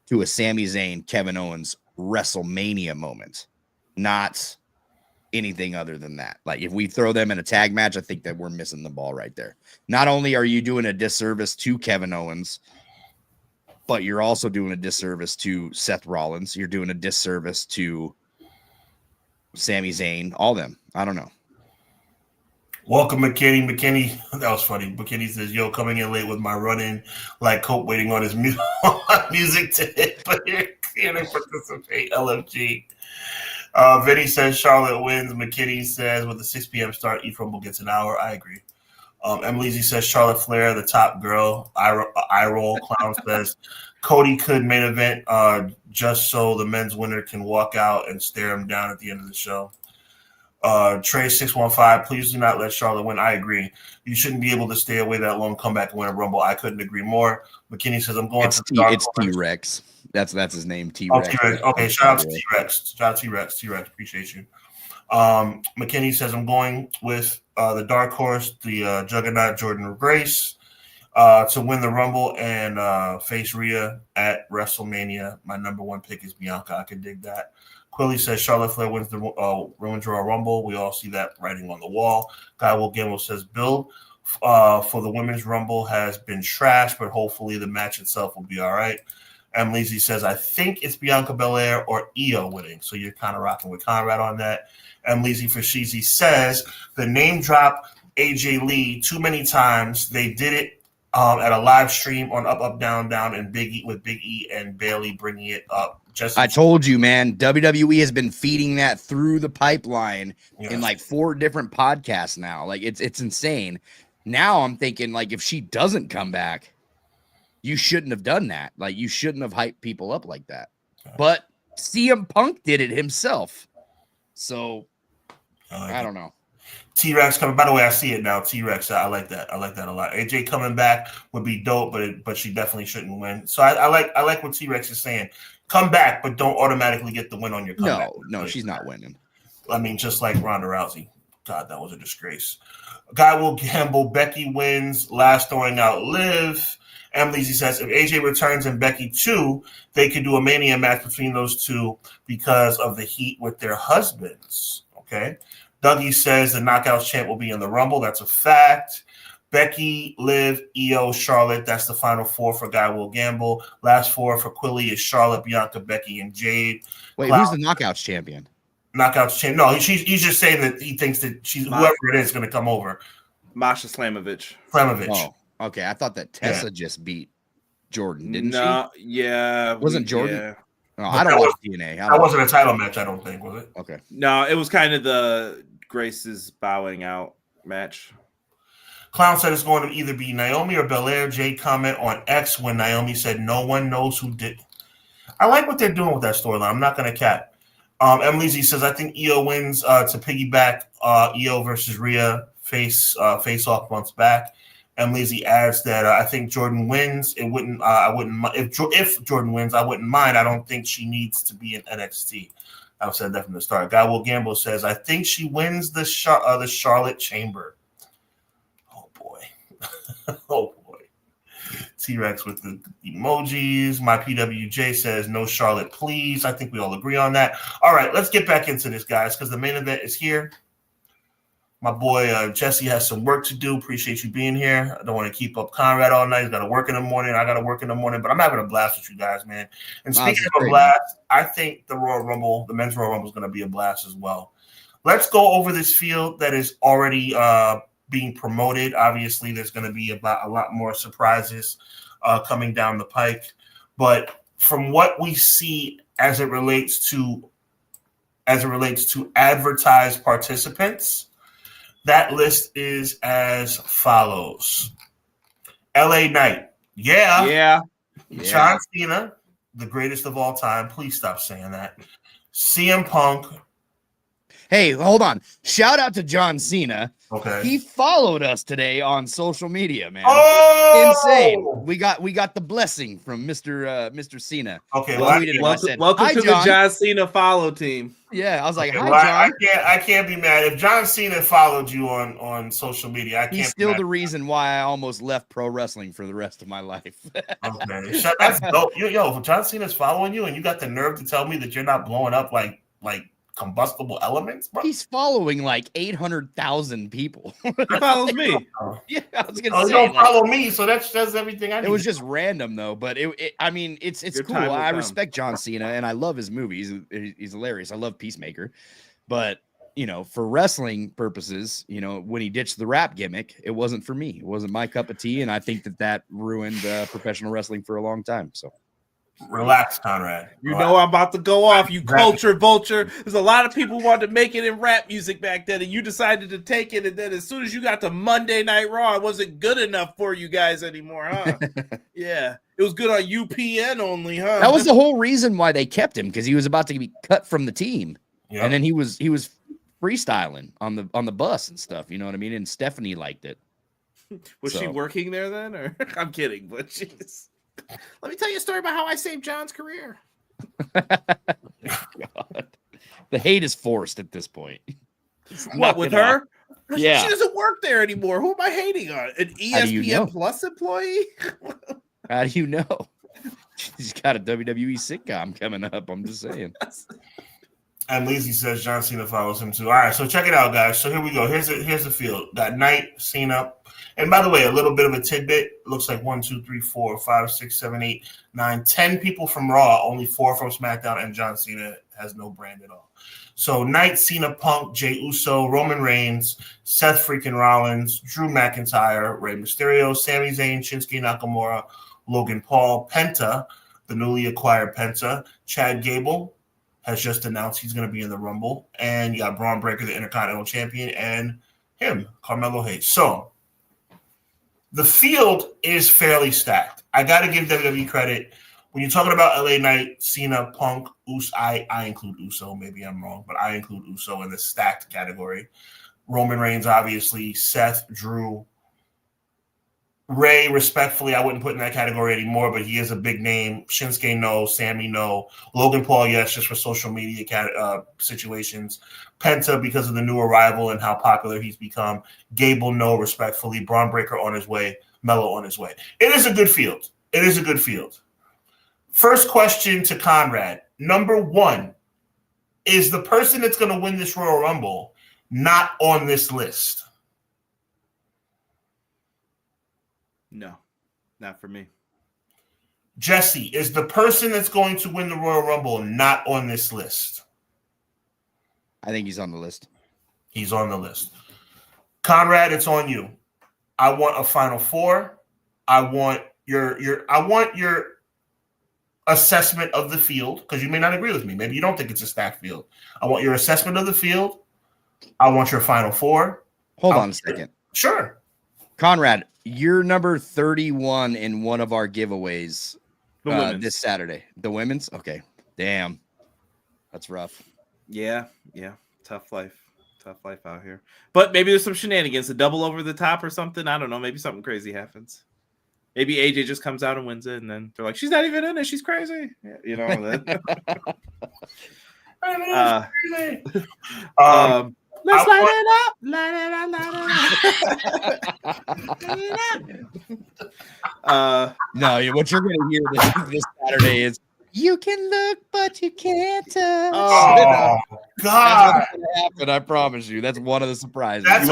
S3: to a Sami Zayn, Kevin Owens WrestleMania moment, not anything other than that. Like, if we throw them in a tag match, I think that we're missing the ball right there. Not only are you doing a disservice to Kevin Owens, but you're also doing a disservice to Seth Rollins. You're doing a disservice to Sami Zayn, all them. I don't know.
S2: Welcome, McKinney. McKinney, that was funny. McKinney says, yo, coming in late with my run-in, like Cope waiting on his music to hit, but here to participate, LFG. Vinny says Charlotte wins. McKinney says with the 6 p.m. start, East Rumble gets an hour. I agree. Emily Z says Charlotte Flair, the top girl. Eye roll. Clown says Cody could main event just so the men's winner can walk out and stare him down at the end of the show. Trey 615, please do not let Charlotte win. I agree. You shouldn't be able to stay away that long, come back and win a Rumble. I couldn't agree more. McKinney says I'm going
S3: it's T-Rex. That's his name, T-Rex.
S2: Oh, T-Rex. Okay, shout out to T-Rex. Shout out to T-Rex. T-Rex, appreciate you. McKinney says I'm going with the dark horse, the juggernaut Jordan Grace, to win the Rumble and face Rhea at WrestleMania. My number one pick is Bianca. I can dig that. Quilly says Charlotte Flair wins the Women's Royal Rumble. We all see that writing on the wall. Guy Will Gamble says build for the Women's Rumble has been trash, but hopefully the match itself will be all right. Emily Z says, I think it's Bianca Belair or Io winning. So you're kind of rocking with Conrad on that. Emily Z for Sheezy says the name drop AJ Lee too many times. They did it at a live stream on Up, Up, Down, Down, and Big E with Big E and Bailey bringing it up.
S3: I told you, man, WWE has been feeding that through the pipeline in like 4 different podcasts now. Like it's insane. Now I'm thinking, like, if she doesn't come back, you shouldn't have done that. Like, you shouldn't have hyped people up like that. But CM Punk did it himself. So I don't know.
S2: T-Rex coming. By the way, I see it now. T-Rex. I like that. I like that a lot. AJ coming back would be dope, but she definitely shouldn't win. So I like what T-Rex is saying. Come back, but don't automatically get the win on your comeback.
S3: No, she's not winning.
S2: I mean, just like Ronda Rousey. God, that was a disgrace. Guy Will Gamble. Becky wins. Last throwing out Liv. Emily Z says if AJ returns and Becky too, they could do a Mania match between those two because of the heat with their husbands. Okay. Dougie says the Knockouts champ will be in the Rumble. That's a fact. Becky, Liv, Io, Charlotte. That's the final 4 for Guy Will Gamble. Last 4 for Quilly is Charlotte, Bianca, Becky, and Jade.
S3: Wait, who's the Knockouts champion?
S2: Knockouts champ. No, he's just saying that he thinks that whoever it is going to come over.
S1: Masha Slamovich.
S2: Oh,
S3: okay. I thought that Tessa just beat Jordan, didn't she?
S1: No, yeah.
S3: Wasn't Jordan?
S1: Yeah.
S3: No, I don't watch TNA.
S2: That wasn't a title match, I don't think, was it?
S3: Okay.
S1: No, it was kind of the Grace's bowing out match.
S2: Clown said it's going to either be Naomi or Belair. Jay comment on X when Naomi said no one knows who did. I like what they're doing with that storyline. I'm not going to cap. Emily Z says I think Io wins to piggyback Io versus Rhea face off months back. Emily Z adds that I think Jordan wins. It wouldn't. I wouldn't if Jordan wins. I wouldn't mind. I don't think she needs to be in NXT. I've said that from the start. Guy Will Gamble says I think she wins the Charlotte Chamber. Oh boy. T-Rex with the emojis. My PWJ says no Charlotte, please. I think we all agree on that. All right, let's get back into this, guys, because the main event is here. My boy Jesse has some work to do. Appreciate you being here. I don't want to keep up Conrad all night. He's got to work in the morning. I got to work in the morning, but I'm having a blast with you guys, man. And speaking of a blast, I think the Royal Rumble, the men's Royal Rumble, is going to be a blast as well. Let's go over this field that is already being promoted. Obviously, there's going to be a lot more surprises coming down the pike. But from what we see as it relates to advertised participants, that list is as follows. LA Knight. Yeah. John Cena, the greatest of all time. Please stop saying that. CM Punk.
S3: Hey, hold on. Shout out to John Cena.
S2: Okay.
S3: He followed us today on social media, man.
S2: Oh,
S3: Insane. We got the blessing from Mr. Cena.
S2: Okay,
S3: Well,
S1: welcome
S3: "Hi,
S1: to
S3: John."
S1: the John Cena follow team.
S3: Yeah, I was like,
S2: okay,
S3: "Hi,
S2: well,
S3: John."
S2: I can't be mad if John Cena followed you on social media. I can't.
S3: He's still the reason why I almost left pro wrestling for the rest of my life.
S2: Okay, that's dope. Yo, if John Cena's following you, and you got the nerve to tell me that you're not blowing up like combustible elements, bro.
S3: He's following like 800,000 people.
S1: He follows me.
S3: Yeah, I was gonna
S2: Oh,
S3: say.
S2: don't follow me, so that says everything I need.
S3: It was just random though, but I mean, it's
S1: Your
S3: cool.
S1: time will
S3: I
S1: come.
S3: respect John Cena and I love his movies. He's hilarious. I love Peacemaker, but for wrestling purposes, when he ditched the rap gimmick, it wasn't for me. It wasn't my cup of tea, and I think that ruined professional wrestling for a long time. So.
S2: Relax, Conrad.
S1: You know I'm about to go off, you culture vulture. There's a lot of people wanted to make it in rap music back then, and you decided to take it, and then as soon as you got to Monday Night Raw, it wasn't good enough for you guys anymore, huh? Yeah. It was good on UPN only, huh?
S3: That was the whole reason why they kept him, because he was about to be cut from the team.
S2: Yep.
S3: And then he was freestyling on the bus and stuff, you know what I mean? And Stephanie liked it.
S1: Was she working there then? Or I'm kidding, but she's... Let me tell you a story about how I saved John's career.
S3: God. The hate is forced at this point.
S1: What, with her?
S3: Yeah.
S1: She doesn't work there anymore. Who am I hating on? An ESPN Plus employee?
S3: How do you know? She's got a WWE sitcom coming up. I'm just saying.
S2: And Lizzie says John Cena follows him too. All right, so check it out, guys. So here we go. Here's the field. Got Knight, Cena. And by the way, a little bit of a tidbit. Looks like 1, 2, 3, 4, 5, 6, 7, 8, 9, 10 people from Raw, only 4 from SmackDown, and John Cena has no brand at all. So Knight, Cena, Punk, Jey Uso, Roman Reigns, Seth freaking Rollins, Drew McIntyre, Rey Mysterio, Sami Zayn, Shinsuke Nakamura, Logan Paul, Penta, the newly acquired Penta, Chad Gable has just announced he's going to be in the Rumble, and you got Braun Breaker, the Intercontinental Champion, and him, Carmelo Hayes. So the field is fairly stacked. I got to give WWE credit. When you're talking about LA Knight, Cena, Punk, Uso, I include Uso. Maybe I'm wrong, but I include Uso in the stacked category. Roman Reigns, obviously. Seth, Drew. Ray, respectfully, I wouldn't put in that category anymore, but he is a big name. Shinsuke, no. Sammy, no. Logan Paul, yes, just for social media situations. Penta, because of the new arrival and how popular he's become. Gable, no, respectfully. Braun Breaker on his way. Melo on his way. It is a good field. It is a good field. First question to Conrad. Number 1, is the person that's going to win this Royal Rumble not on this list?
S1: No, not for me.
S2: Jesse, is the person that's going to win the Royal Rumble not on this list?
S3: I think he's on the list.
S2: He's on the list. Conrad, it's on you. I want a Final Four. I want your assessment of the field, because you may not agree with me. Maybe you don't think it's a stacked field. I want your assessment of the field. I want your Final Four.
S3: Hold on a second.
S2: Sure.
S3: Conrad, you're number 31 in one of our giveaways this Saturday. The women's? Okay. Damn. That's rough.
S1: Yeah. Tough life out here. But maybe there's some shenanigans, a double over the top or something. I don't know. Maybe something crazy happens. Maybe AJ just comes out and wins it, and then they're like, she's not even in it. She's crazy. Yeah, you know that. Let's light it up.
S3: No, what you're going to hear this Saturday is, you can look, but you can't touch.
S2: Oh, God.
S3: That's what's going to happen, I promise you. That's one of the surprises.
S2: I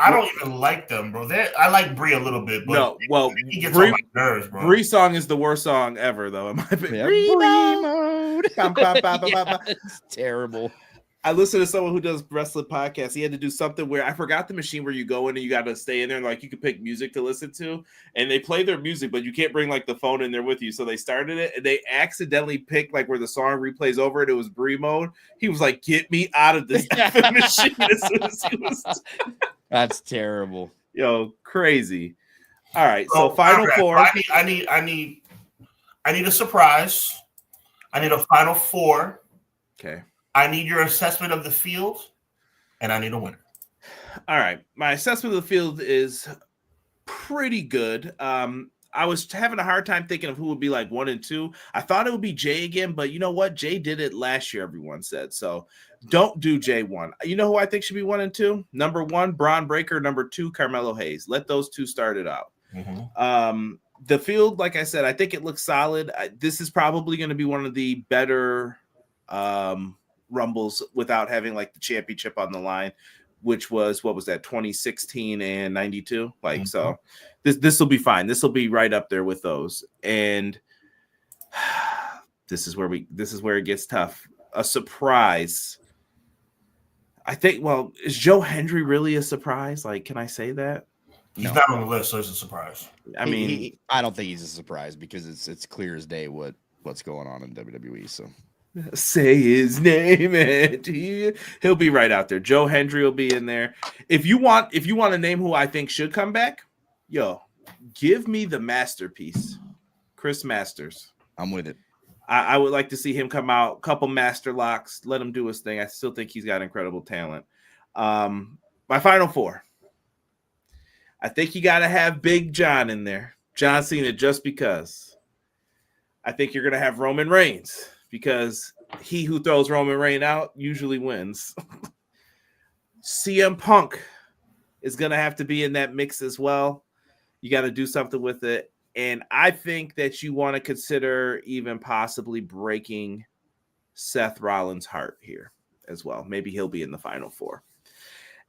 S2: don't even like them, bro. I like Brie a little bit, but
S1: no, well,
S2: he gets on my nerves, bro.
S1: Brie's song is the worst song ever, though. In my opinion.
S3: Brie mode. It's terrible.
S1: I listen to someone who does wrestling podcasts. He had to do something where I forgot the machine where you go in and you got to stay in there and like you could pick music to listen to, and they play their music, but you can't bring like the phone in there with you. So they started it and they accidentally picked like where the song replays over it. It was Brie mode. He was like, "Get me out of this machine!" As soon as he was...
S3: That's terrible.
S1: Yo, crazy. All right, so Final Four.
S2: I need a surprise. I need a Final Four.
S1: Okay.
S2: I need your assessment of the field. and I need a winner.
S1: All right. My assessment of the field is pretty good. I was having a hard time thinking of who would be like 1 and 2. I thought it would be Jay again, but you know what? Jay did it last year, everyone said. So don't do Jay 1. You know who I think should be 1 and 2? Number 1, Braun Breaker. Number 2, Carmelo Hayes. Let those two start it out. The field, like I said, I think it looks solid. This is probably going to be one of the better Rumbles without having like the championship on the line, which was, what was that, 2016 and 92? Like, so this will be fine. This will be right up there with those. And this is where it gets tough. A surprise. I think, well, is Joe Hendry really a surprise? Like, can I say that?
S2: He's not on the list, so it's a surprise.
S1: I mean,
S3: I don't think he's a surprise because it's clear as day what's going on in WWE. So
S1: say his name and he'll be right out there. Joe Hendry will be in there. If you want to name who I think should come back, yo, give me the masterpiece, Chris Masters.
S3: I'm with it.
S1: I would like to see him come out, couple master locks, let him do his thing. I still think he's got incredible talent. My final 4. I think you got to have Big John in there. John Cena, just because. I think you're going to have Roman Reigns because he who throws Roman Reigns out usually wins. CM Punk is going to have to be in that mix as well. You got to do something with it. And I think that you want to consider even possibly breaking Seth Rollins' heart here as well. Maybe he'll be in the final 4.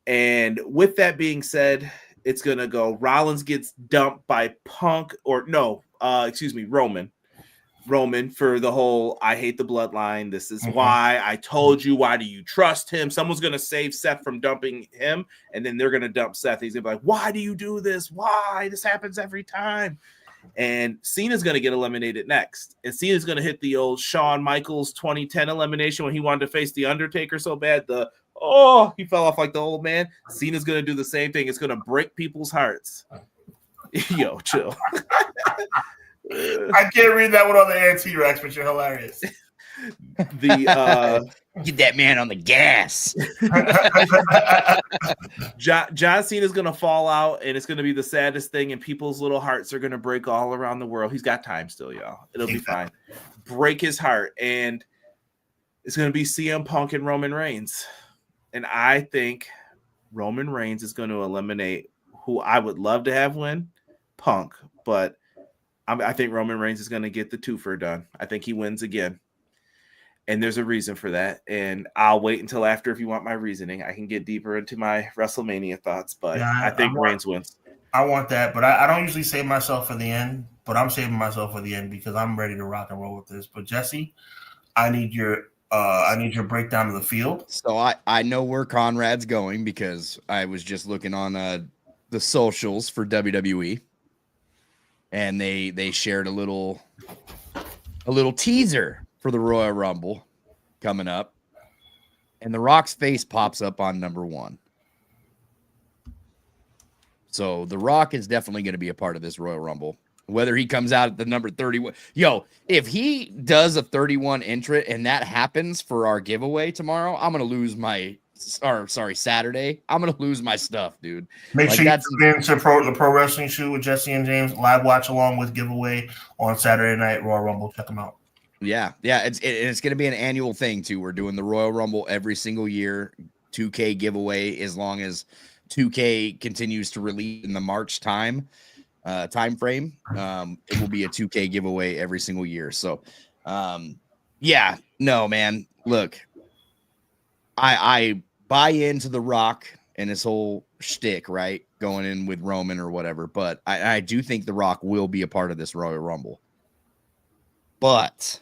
S1: And with that being said, it's going to go Rollins gets dumped by Punk Roman. Roman for the whole, I hate the bloodline. This is why I told you. Why do you trust him? Someone's going to save Seth from dumping him, and then they're going to dump Seth. He's going to be like, why do you do this? Why? This happens every time. And Cena's going to get eliminated next. And Cena's going to hit the old Shawn Michaels 2010 elimination when he wanted to face The Undertaker so bad. He fell off like the old man. Cena's going to do the same thing. It's going to break people's hearts. Yo, chill.
S2: I can't read that one on the air, T-Rex, but you're hilarious.
S3: Get that man on the gas.
S1: John Cena's going to fall out, and it's going to be the saddest thing, and people's little hearts are going to break all around the world. He's got time still, y'all. It'll be fine. Break his heart, and it's going to be CM Punk and Roman Reigns. And I think Roman Reigns is going to eliminate who I would love to have win, Punk, but I think Roman Reigns is going to get the twofer done. I think he wins again. And there's a reason for that. And I'll wait until after if you want my reasoning. I can get deeper into my WrestleMania thoughts, but yeah, I think Reigns wins.
S2: I want that, but I don't usually save myself for the end, but I'm saving myself for the end because I'm ready to rock and roll with this. But Jesse, I need your breakdown of the field.
S3: So I know where Conrad's going because I was just looking on the socials for WWE. And they shared a little teaser for the Royal Rumble coming up. And The Rock's face pops up on number 1. So The Rock is definitely going to be a part of this Royal Rumble. Whether he comes out at the number 31. Yo, if he does a 31 entrant and that happens for our giveaway tomorrow, I'm going to lose Saturday. I'm going to lose my stuff, dude.
S2: Make sure you tune in to the Pro Wrestling Show with Jesse and James live watch along with giveaway on Saturday night Royal Rumble. Check them out.
S3: Yeah. It's going to be an annual thing too. We're doing the Royal Rumble every single year. 2K giveaway as long as 2K continues to release in the March time frame. It will be a 2K giveaway every single year. So, yeah, no, man. Look, I buy into The Rock and his whole shtick, right? Going in with Roman or whatever. But I do think The Rock will be a part of this Royal Rumble. But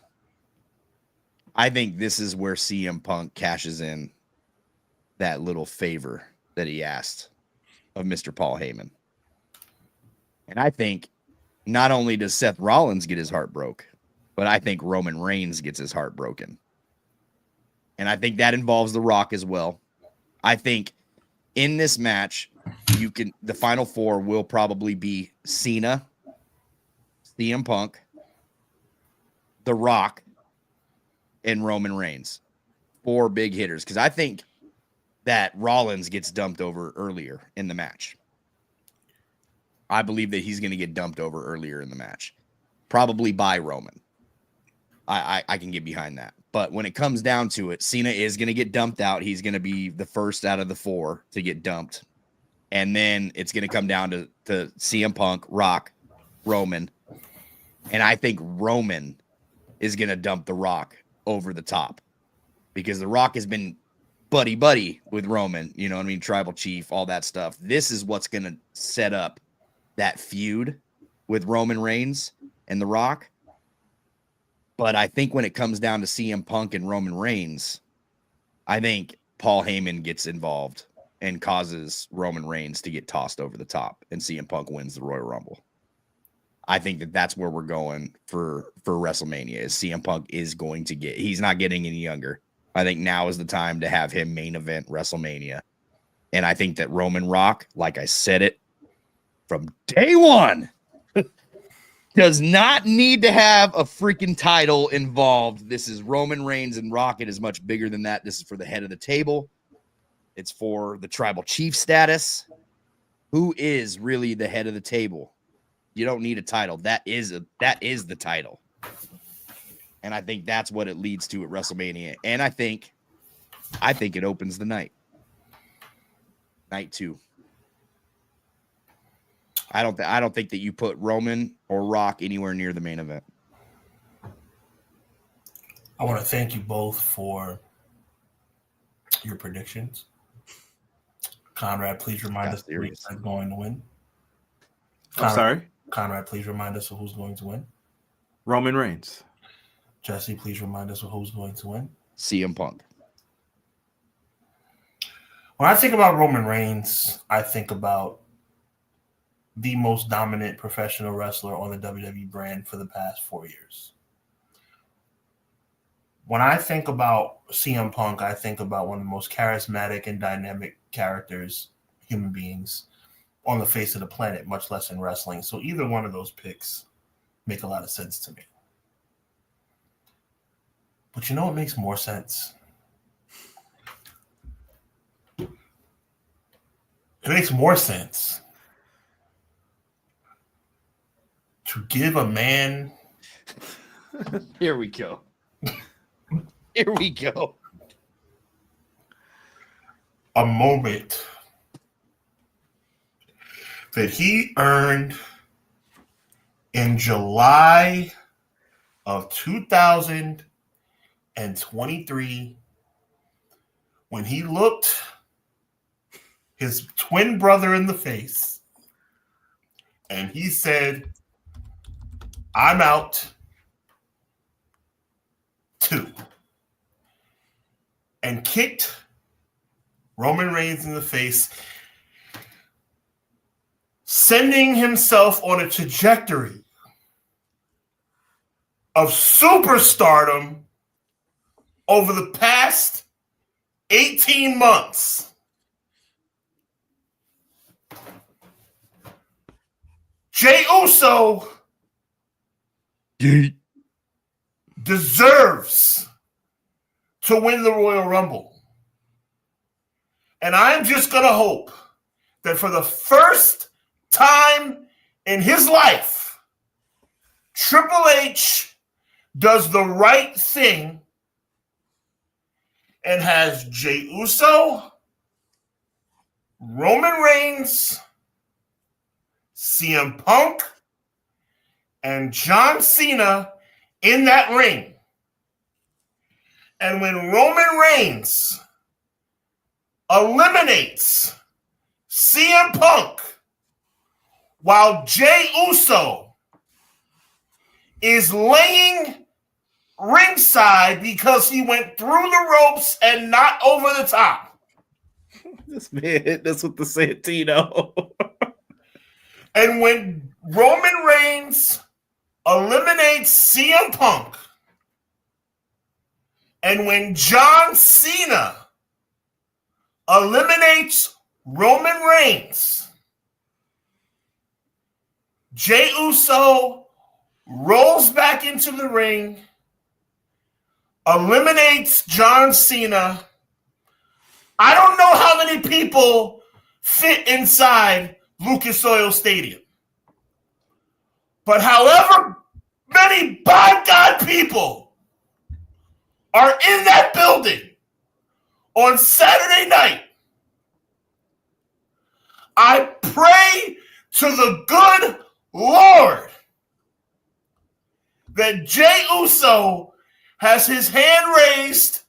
S3: I think this is where CM Punk cashes in that little favor that he asked of Mr. Paul Heyman. And I think not only does Seth Rollins get his heart broke, but I think Roman Reigns gets his heart broken. And I think that involves The Rock as well. I think in this match, the final 4 will probably be Cena, CM Punk, The Rock, and Roman Reigns. 4 big hitters. Because I think that Rollins gets dumped over earlier in the match. I believe that he's going to get dumped over earlier in the match, probably by Roman. I can get behind that. But when it comes down to it, Cena is going to get dumped out. He's going to be the first out of the 4 to get dumped. And then it's going to come down to CM Punk, Rock, Roman. And I think Roman is going to dump The Rock over the top because The Rock has been buddy with Roman, you know what I mean? Tribal chief, all that stuff. This is what's going to set up that feud with Roman Reigns and The Rock. But I think when it comes down to CM Punk and Roman Reigns, I think Paul Heyman gets involved and causes Roman Reigns to get tossed over the top, and CM Punk wins the Royal Rumble. I think that that's where we're going for WrestleMania. Is CM Punk is going to get, he's not getting any younger. I think now is the time to have him main event WrestleMania. And I think that Roman Rock, like I said it from day one, does not need to have a freaking title involved. This is Roman Reigns, and Rocket is much bigger than that. This is for the head of the table. It's for the tribal chief status. Who is really the head of the table? You don't need a title. That is the title. And I think that's what it leads to at WrestleMania. And I think it opens the night. Night 2. I don't think that you put Roman or Rock anywhere near the main event.
S2: I want to thank you both for your predictions. Conrad, please remind us who's going to win.
S1: I'm sorry?
S2: Conrad, please remind us of who's going to win.
S1: Roman Reigns.
S2: Jesse, please remind us of who's going to win.
S3: CM Punk.
S2: When I think about Roman Reigns, I think about the most dominant professional wrestler on the WWE brand for the past 4 years. When I think about CM Punk, I think about one of the most charismatic and dynamic characters, human beings, on the face of the planet, much less in wrestling. So either one of those picks make a lot of sense to me. But you know what makes more sense? It makes more sense to give a man.
S3: Here we go. Here we go.
S2: A moment that he earned in July of 2023 when he looked his twin brother in the face and he said, "I'm out too," and kicked Roman Reigns in the face, sending himself on a trajectory of superstardom over the past 18 months. Jey Uso deserves to win the Royal Rumble. And I'm just going to hope that for the first time in his life, Triple H does the right thing and has Jey Uso, Roman Reigns, CM Punk, and John Cena in that ring. And when Roman Reigns eliminates CM Punk while Jey Uso is laying ringside because he went through the ropes and not over the top.
S1: This man hit this with the Santino.
S2: And when Roman Reigns eliminates CM Punk, and when John Cena eliminates Roman Reigns, Jey Uso rolls back into the ring, eliminates John Cena, I don't know how many people fit inside Lucas Oil Stadium. But however many by God people are in that building on Saturday night, I pray to the good Lord that Jey Uso has his hand raised,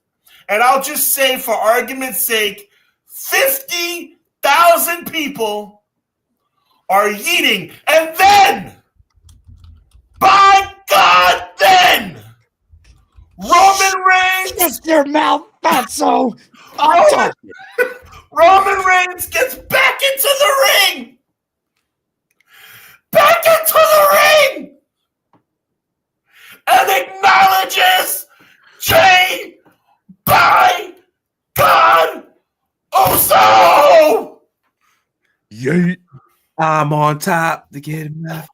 S2: and I'll just say for argument's sake, 50,000 people are yeeting, and then, by God, then, Roman Reigns...
S3: Shut your mouth, fatso!
S2: Roman Reigns gets back into the ring! Back into the ring! And acknowledges Jey by God Uso!
S1: Yeet. I'm on top to get him out.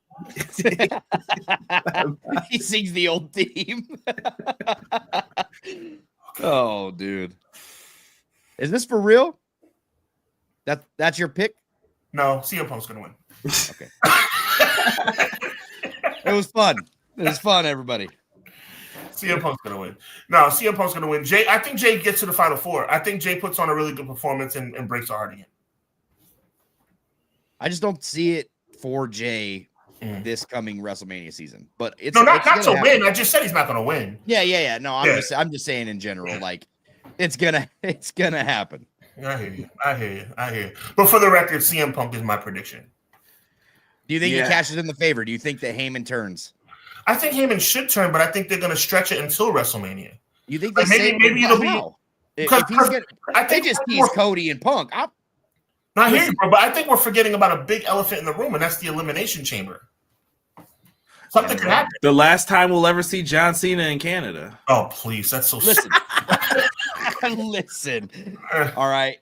S3: He sings the old theme. Oh, dude. Is this for real? That's your pick?
S2: No, CM Punk's gonna win.
S3: Okay. It was fun. It was fun, everybody.
S2: CM Punk's gonna win. No, CM Punk's gonna win. I think Jey gets to the Final Four. I think Jey puts on a really good performance and breaks the heart again.
S3: I just don't see it for Jey this coming WrestleMania season. But it's
S2: not to win. I just said he's not gonna win.
S3: Yeah. No, I'm just saying in general, like it's gonna happen.
S2: I hear you. But for the record, CM Punk is my prediction.
S3: Do you think he cashes in the favor? Do you think that Heyman turns?
S2: I think Heyman should turn, but I think they're going to stretch it until WrestleMania.
S3: You think they
S2: maybe it'll be
S3: because I think just tease Cody and Punk.
S2: I hear you, bro, but I think we're forgetting about a big elephant in the room, and that's the Elimination Chamber. Something could happen.
S1: The last time we'll ever see John Cena in Canada.
S2: Oh, please, that's so.
S3: Listen. All right.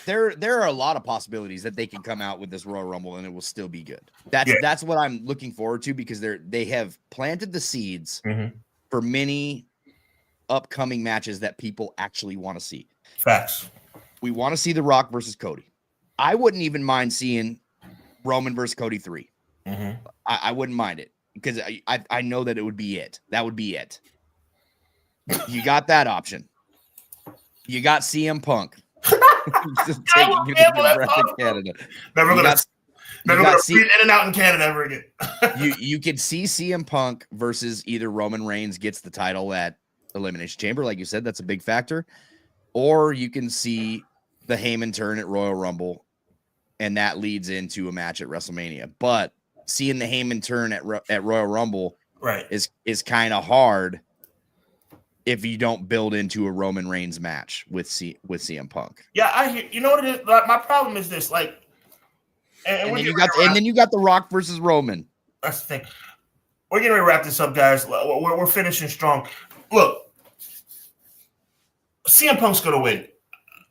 S3: There are a lot of possibilities that they can come out with this Royal Rumble and it will still be good. That's what I'm looking forward to because they have planted the seeds for many upcoming matches that people actually want to see.
S2: Facts.
S3: We want to see The Rock versus Cody. I wouldn't even mind seeing Roman versus Cody 3. I wouldn't mind it because I know that it would be it. That would be it. You got that option. You got CM Punk. Taking a breath in Canada.
S2: Never gonna breathe in and out in Canada ever again.
S3: you could see CM Punk versus either Roman Reigns gets the title at Elimination Chamber, like you said, that's a big factor, or you can see the Heyman turn at Royal Rumble, and that leads into a match at WrestleMania. But seeing the Heyman turn at Royal Rumble,
S2: right,
S3: is kind of hard if you don't build into a Roman Reigns match with CM Punk.
S2: Yeah, I hear. You know what it is? My problem is this, like, and then
S3: you got The Rock versus Roman.
S2: That's the thing. We're getting ready to wrap this up, guys. We're finishing strong. Look, CM Punk's gonna win.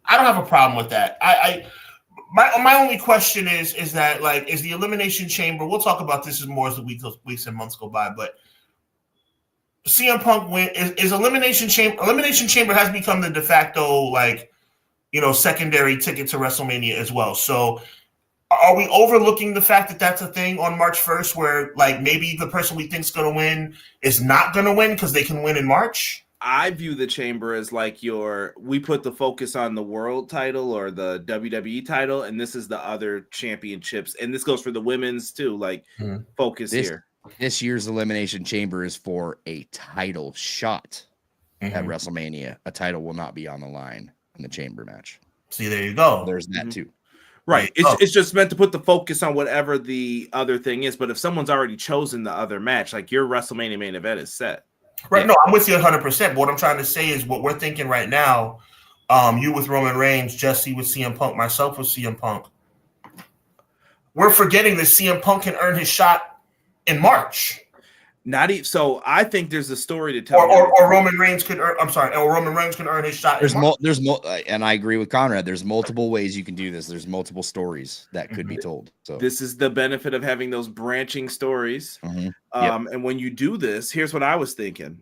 S2: I don't have a problem with that. My only question is that, like, is the Elimination Chamber? We'll talk about this more as the weeks and months go by, but CM Punk win is Elimination Chamber. Elimination Chamber has become the de facto, like, secondary ticket to WrestleMania as well. So are we overlooking the fact that that's a thing on March 1st where, like, maybe the person we think is going to win is not going to win because they can win in March?
S1: I view the Chamber as like we put the focus on the world title or the WWE title, and this is the other championships. And this goes for the women's too, like focus here.
S3: This year's Elimination Chamber is for a title shot at WrestleMania. A title will not be on the line in the Chamber match.
S2: See, there you go.
S3: There's that too.
S1: Right. It's just meant to put the focus on whatever the other thing is. But if someone's already chosen the other match, like your WrestleMania main event is set.
S2: Right. Yeah. No, I'm with you 100%. But what I'm trying to say is what we're thinking right now, you with Roman Reigns, Jesse with CM Punk, myself with CM Punk. We're forgetting that CM Punk can earn his shot in March.
S1: Not even so. I think there's a story to tell.
S2: Or Roman Reigns could earn. I'm sorry. Or Roman Reigns can earn his shot.
S3: There's and I agree with Conrad. There's multiple ways you can do this. There's multiple stories that could be told. So
S1: this is the benefit of having those branching stories. And when you do this, here's what I was thinking.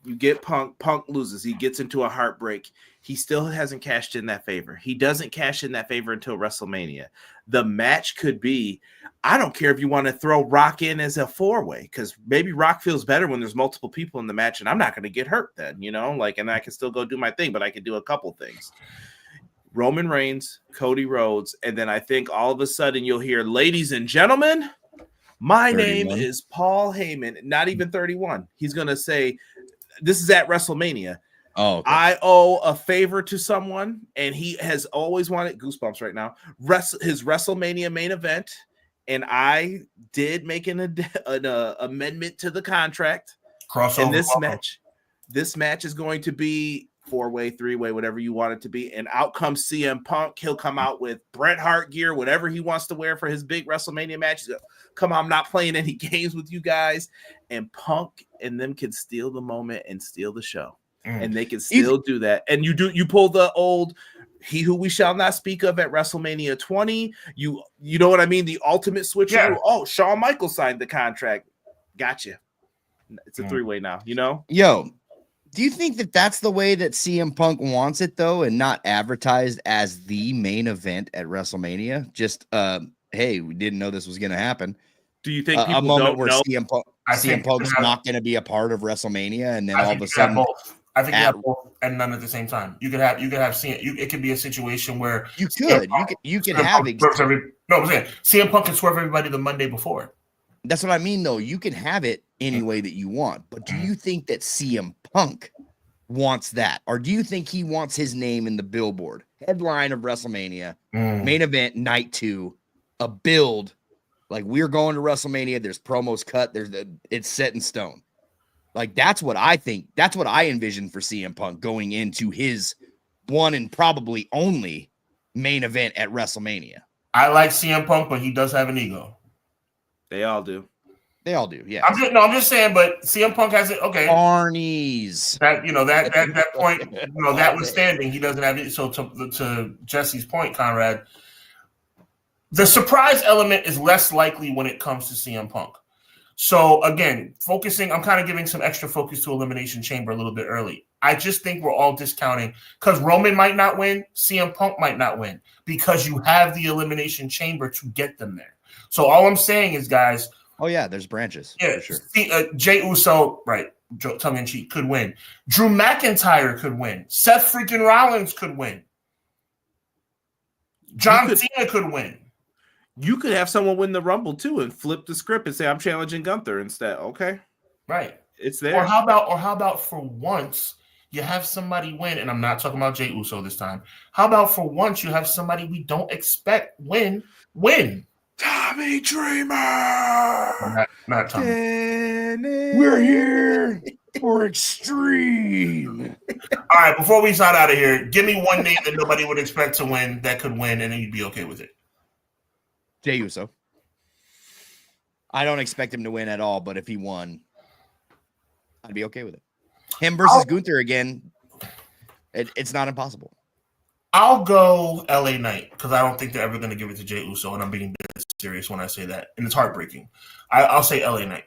S1: You get Punk. Punk loses. He gets into a heartbreak. He still hasn't cashed in that favor. He doesn't cash in that favor until WrestleMania. The match could be, I don't care if you want to throw Rock in as a 4-way, because maybe Rock feels better when there's multiple people in the match and I'm not going to get hurt then, and I can still go do my thing, but I can do a couple things. Roman Reigns, Cody Rhodes, and then I think all of a sudden you'll hear, ladies and gentlemen, my
S3: 31.
S1: name is Paul Heyman. Not even 31. He's going to say, this is at WrestleMania.
S3: Oh, okay.
S1: I owe a favor to someone, and he has always wanted, goosebumps right now, his WrestleMania main event, and I did make an amendment to the contract.
S2: Crossover.
S1: And this match is going to be 4-way, 3-way, whatever you want it to be. And out comes CM Punk. He'll come out with Bret Hart gear, whatever he wants to wear for his big WrestleMania match. He's like, come on, I'm not playing any games with you guys. And Punk and them can steal the moment and steal the show. And they can still do that. And you pull the old He Who We Shall Not Speak Of at WrestleMania 20. You know what I mean? The ultimate switch.
S2: Yeah.
S1: Oh, Shawn Michaels signed the contract. Gotcha. It's a 3-way now,
S3: Yo, do you think that that's the way that CM Punk wants it, though, and not advertised as the main event at WrestleMania? Just, hey, we didn't know this was going to happen.
S1: Do you think
S3: a moment where
S1: know?
S3: CM Punk's not going to be a part of WrestleMania, and then all of a sudden,
S2: I think you have both and none at the same time. You could have CM. It could be a situation where
S3: you could have
S2: CM Punk can swerve everybody the Monday before.
S3: That's what I mean, though. You can have it any way that you want, but do you think that CM Punk wants that, or do you think he wants his name in the billboard headline of WrestleMania, main event, night 2, a build? Like, we're going to WrestleMania. There's promos cut. It's set in stone. Like, that's what I think. That's what I envision for CM Punk going into his one and probably only main event at WrestleMania.
S2: I like CM Punk, but he does have an ego.
S1: They all do.
S3: Yeah.
S2: I'm just saying, but CM Punk has it. Okay.
S3: Arnie's.
S2: That point, notwithstanding, he doesn't have it. So to Jesse's point, Conrad, the surprise element is less likely when it comes to CM Punk. So again, I'm kind of giving some extra focus to Elimination Chamber a little bit early. I just think we're all discounting because Roman might not win, CM Punk might not win, because you have the Elimination Chamber to get them there. So all I'm saying is, guys.
S3: Oh yeah, there's branches.
S2: Yeah,
S3: for sure.
S2: Jey Uso, right? Tongue in cheek, could win. Drew McIntyre could win. Seth freaking Rollins could win. John Cena could win.
S1: You could have someone win the Rumble too and flip the script and say, I'm challenging Gunther instead. Okay.
S2: Right.
S1: It's there.
S2: Or how about for once you have somebody win, and I'm not talking about Jey Uso this time. How about for once you have somebody we don't expect win?
S1: Tommy Dreamer.
S2: Not Tommy.
S3: We're here for Extreme.
S2: All right, before we sign out of here, give me one name that nobody would expect to win that could win, and then you'd be okay with it.
S3: Jey Uso. I don't expect him to win at all, but if he won, I'd be okay with it. Him versus Gunther again, it's not impossible.
S2: I'll go LA Knight because I don't think they're ever going to give it to Jey Uso, and I'm being serious when I say that, and it's heartbreaking. I'll say LA Knight.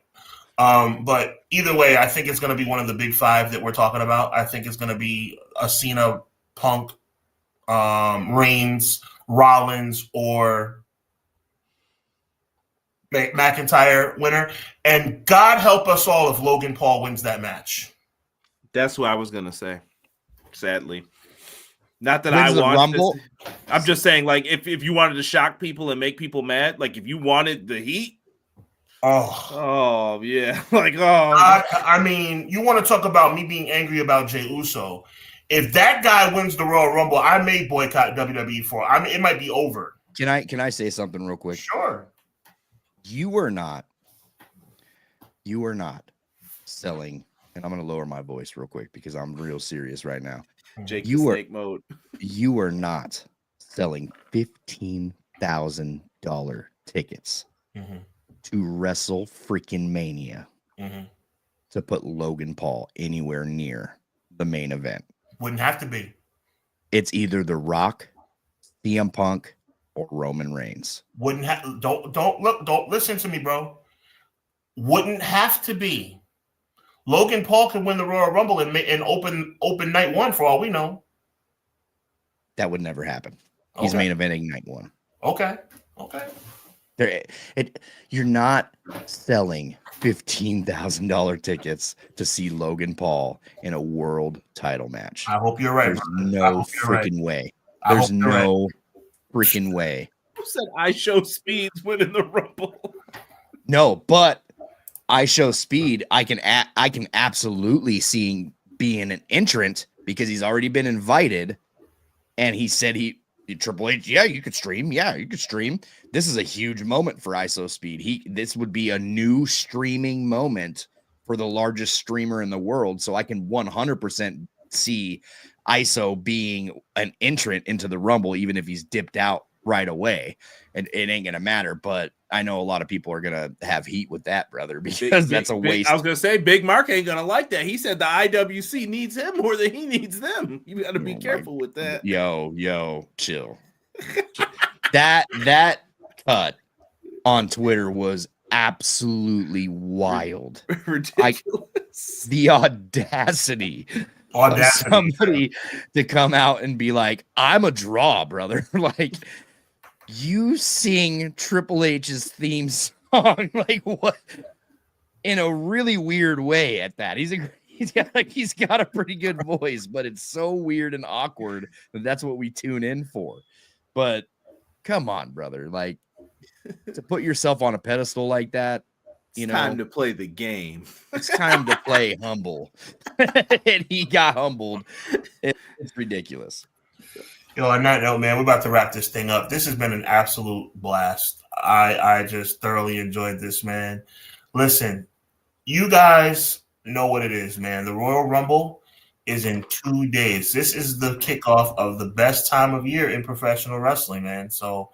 S2: But either way, I think it's going to be one of the big 5 that we're talking about. I think it's going to be a Cena, Punk, Reigns, Rollins, or McIntyre winner. And God help us all if Logan Paul wins that match.
S1: That's what I was going to say, sadly. Not that I want this. I'm just saying, like, if you wanted to shock people and make people mad, like if you wanted the heat. Oh yeah. Like,
S2: I mean, you want to talk about me being angry about Jey Uso. If that guy wins the Royal Rumble, I may boycott WWE for it. I mean, it might be over.
S3: Can I say something real quick?
S2: Sure.
S3: You are not selling, and I'm going to lower my voice real quick because I'm real serious right now.
S1: Jake, snake mode.
S3: You are not selling $15,000 tickets to Wrestle freaking Mania to put Logan Paul anywhere near the main event.
S2: Wouldn't have to be.
S3: It's either The Rock, CM Punk, or Roman Reigns.
S2: Don't listen to me, bro. Wouldn't have to be. Logan Paul could win the Royal Rumble and open night one for all we know.
S3: That would never happen. He's main eventing night one.
S2: Okay.
S3: You're not selling $15,000 tickets to see Logan Paul in a world title match.
S2: I hope you're right.
S3: There's no freaking way. There's no freaking way.
S1: Who said I Show Speed's winning the Rumble?
S3: No, but I Show Speed. I can absolutely see being an entrant because he's already been invited, and he said Triple H, yeah, you could stream. Yeah, you could stream. This is a huge moment for ISO Speed. This would be a new streaming moment for the largest streamer in the world. So I can 100% see ISO being an entrant into the Rumble, even if he's dipped out right away. And it ain't gonna matter. But I know a lot of people are gonna have heat with that, brother, because that's a waste.
S1: I was gonna say Big Mark ain't gonna like that. He said the IWC needs him more than he needs them. You gotta be careful with that.
S3: Yo, chill. that cut on Twitter was absolutely wild.
S1: Ridiculous.
S3: The audacity of somebody to come out and be like, I'm a draw, brother. Like, you sing Triple H's theme song, like what? In a really weird way at that. He's got a pretty good voice, but it's so weird and awkward that that's what we tune in for. But come on, brother. Like, to put yourself on a pedestal like that,
S1: it's time to play the game.
S3: It's time to play humble. And he got humbled. It's ridiculous.
S2: Yo, on that note, man, we're about to wrap this thing up. This has been an absolute blast. I just thoroughly enjoyed this, man. Listen, you guys know what it is, man. The Royal Rumble is in 2 days. This is the kickoff of the best time of year in professional wrestling, man. So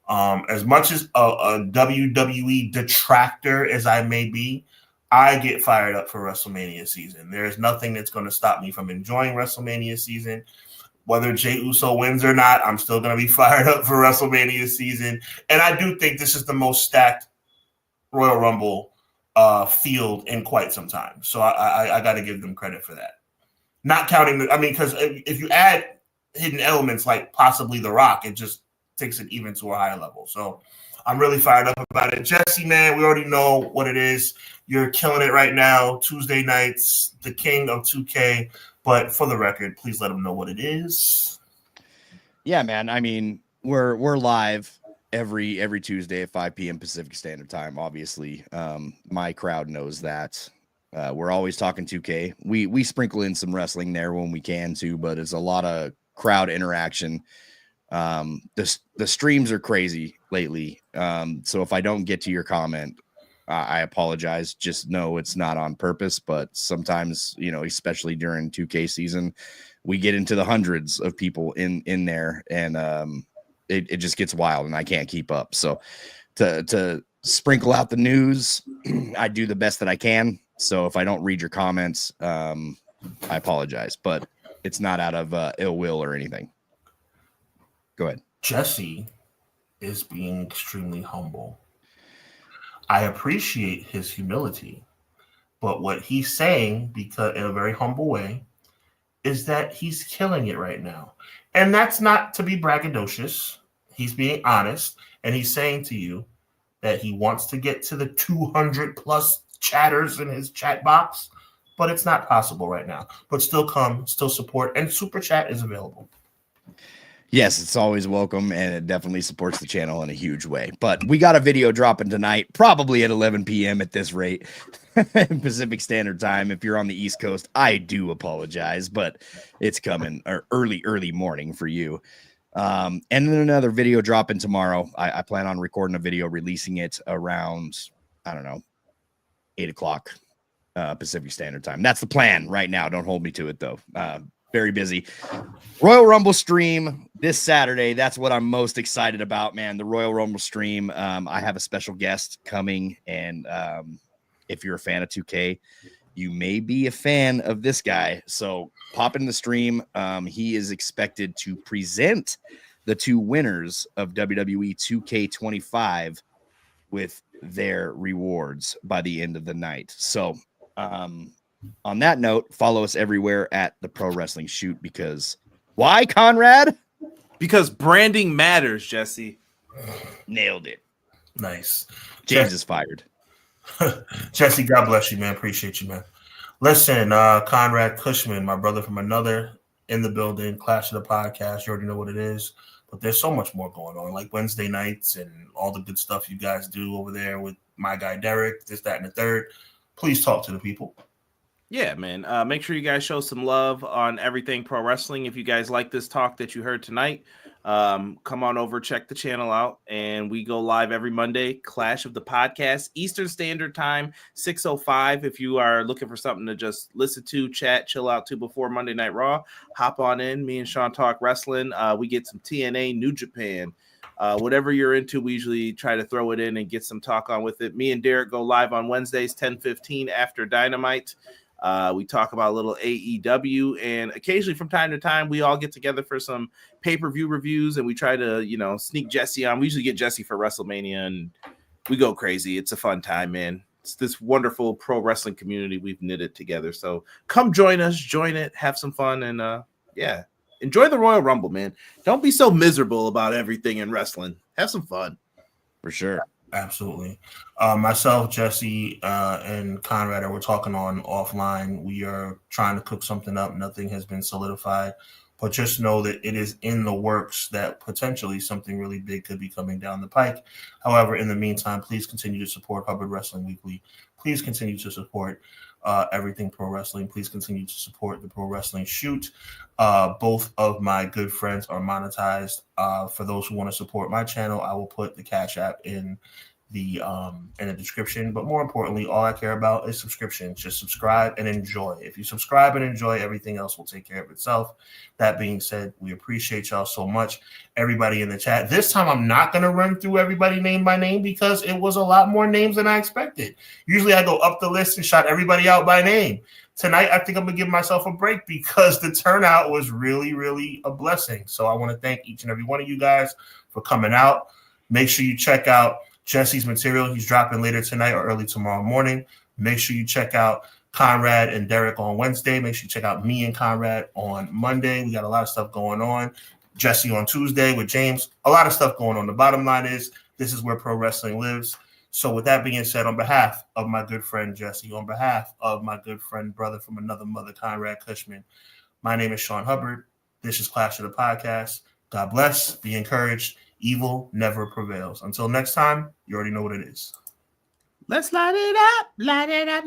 S2: as much as a WWE detractor as I may be, I get fired up for WrestleMania season. There is nothing that's going to stop me from enjoying WrestleMania season. Whether Jey Uso wins or not, I'm still going to be fired up for WrestleMania season. And I do think this is the most stacked Royal Rumble field in quite some time. So I got to give them credit for that. Not counting because if you add hidden elements like possibly The Rock, it just takes it even to a higher level. So I'm really fired up about it. Jesse, man, we already know what it is. You're killing it right now. Tuesday nights, the king of 2K. But for the record, please let them know what it is.
S3: Yeah, man. I mean, we're live every Tuesday at 5 p.m. Pacific Standard Time. Obviously, my crowd knows that. We're always talking 2K. We sprinkle in some wrestling there when we can too, but it's a lot of crowd interaction. The streams are crazy lately. So if I don't get to your comment, I apologize. Just know it's not on purpose, but sometimes, especially during 2K season, we get into the hundreds of people in there, and it just gets wild, and I can't keep up. So to sprinkle out the news, I do the best that I can. So if I don't read your comments, I apologize, but it's not out of ill will or anything. Go ahead.
S2: Jesse is being extremely humble. I appreciate his humility, but what he's saying, because in a very humble way, is that he's killing it right now. And that's not to be braggadocious. He's being honest, and he's saying to you that he wants to get to the 200 plus chatters in his chat box, but it's not possible right now. But still come, still support, and Super Chat is available.
S3: Yes, it's always welcome, and it definitely supports the channel in a huge way. But we got a video dropping tonight, probably at 11 p.m. at this rate, Pacific Standard Time. If you're on the East Coast, I do apologize, but it's coming, or early morning for you. And then another video dropping tomorrow. I plan on recording a video, releasing it around, 8 o'clock Pacific Standard Time. That's the plan right now. Don't hold me to it, though. Very busy. Royal Rumble stream this Saturday. That's what I'm most excited about, man. The Royal Rumble stream. I have a special guest coming, and if you're a fan of 2K, you may be a fan of this guy. So pop in the stream. He is expected to present the two winners of WWE 2K25 with their rewards by the end of the night. So On that note, follow us everywhere at the Pro Wrestling Shoot, because why, Conrad?
S1: Because branding matters, Jesse.
S3: Nailed it.
S2: Nice.
S3: James is fired.
S2: Jesse, God bless you, man. Appreciate you, man. Listen, Conrad Cushman, my brother from another, in the building, Clash of the Podcast. You already know what it is. But there's so much more going on, like Wednesday nights and all the good stuff you guys do over there with my guy Derek, this, that, and the third. Please talk to the people.
S1: Yeah, man. Make sure you guys show some love on everything pro wrestling. If you guys like this talk that you heard tonight, come on over, check the channel out. And we go live every Monday, Clash of the Podcast, Eastern Standard Time, 6:05. If you are looking for something to just listen to, chat, chill out to before Monday Night Raw, hop on in. Me and Sean talk wrestling. We get some TNA, New Japan. Whatever you're into, we usually try to throw it in and get some talk on with it. Me and Derek go live on Wednesdays, 10:15 after Dynamite. We talk about a little AEW, and occasionally from time to time, we all get together for some pay-per-view reviews, and we try to, sneak Jesse on. We usually get Jesse for WrestleMania, and we go crazy. It's a fun time, man. It's this wonderful pro wrestling community we've knitted together. So come join us, join it, have some fun, and enjoy the Royal Rumble, man. Don't be so miserable about everything in wrestling. Have some fun.
S3: For sure.
S2: Absolutely. Myself, Jesse, and Conrad, we're talking on offline. We are trying to cook something up. Nothing has been solidified, but just know that it is in the works that potentially something really big could be coming down the pike. However, in the meantime, please continue to support Hubbard Wrestling Weekly. Please continue to support Everything Pro Wrestling. Please continue to support the Pro Wrestling Shoot. Both of my good friends are monetized. For those who want to support my channel, I will put the Cash App in the description. But more importantly, all I care about is subscriptions. Just subscribe and enjoy. If you subscribe and enjoy, everything else will take care of itself. That being said, we appreciate y'all so much. Everybody in the chat. This time I'm not going to run through everybody name by name because it was a lot more names than I expected. Usually I go up the list and shout everybody out by name. Tonight, I think I'm going to give myself a break because the turnout was really, really a blessing. So I want to thank each and every one of you guys for coming out. Make sure you check out Jesse's material. He's dropping later tonight or early tomorrow morning. Make sure you check out Conrad and Derek on Wednesday. Make sure you check out me and Conrad on Monday. We got a lot of stuff going on. Jesse on Tuesday with James. A lot of stuff going on. The bottom line is this is where pro wrestling lives. So with that being said, on behalf of my good friend Jesse, on behalf of my good friend, brother from another mother, Conrad Cushman, my name is Sean Hubbard. This is Clash of the Podcast. God bless. Be encouraged. Evil never prevails. Until next time, you already know what it is.
S1: Let's light it up. Light it up.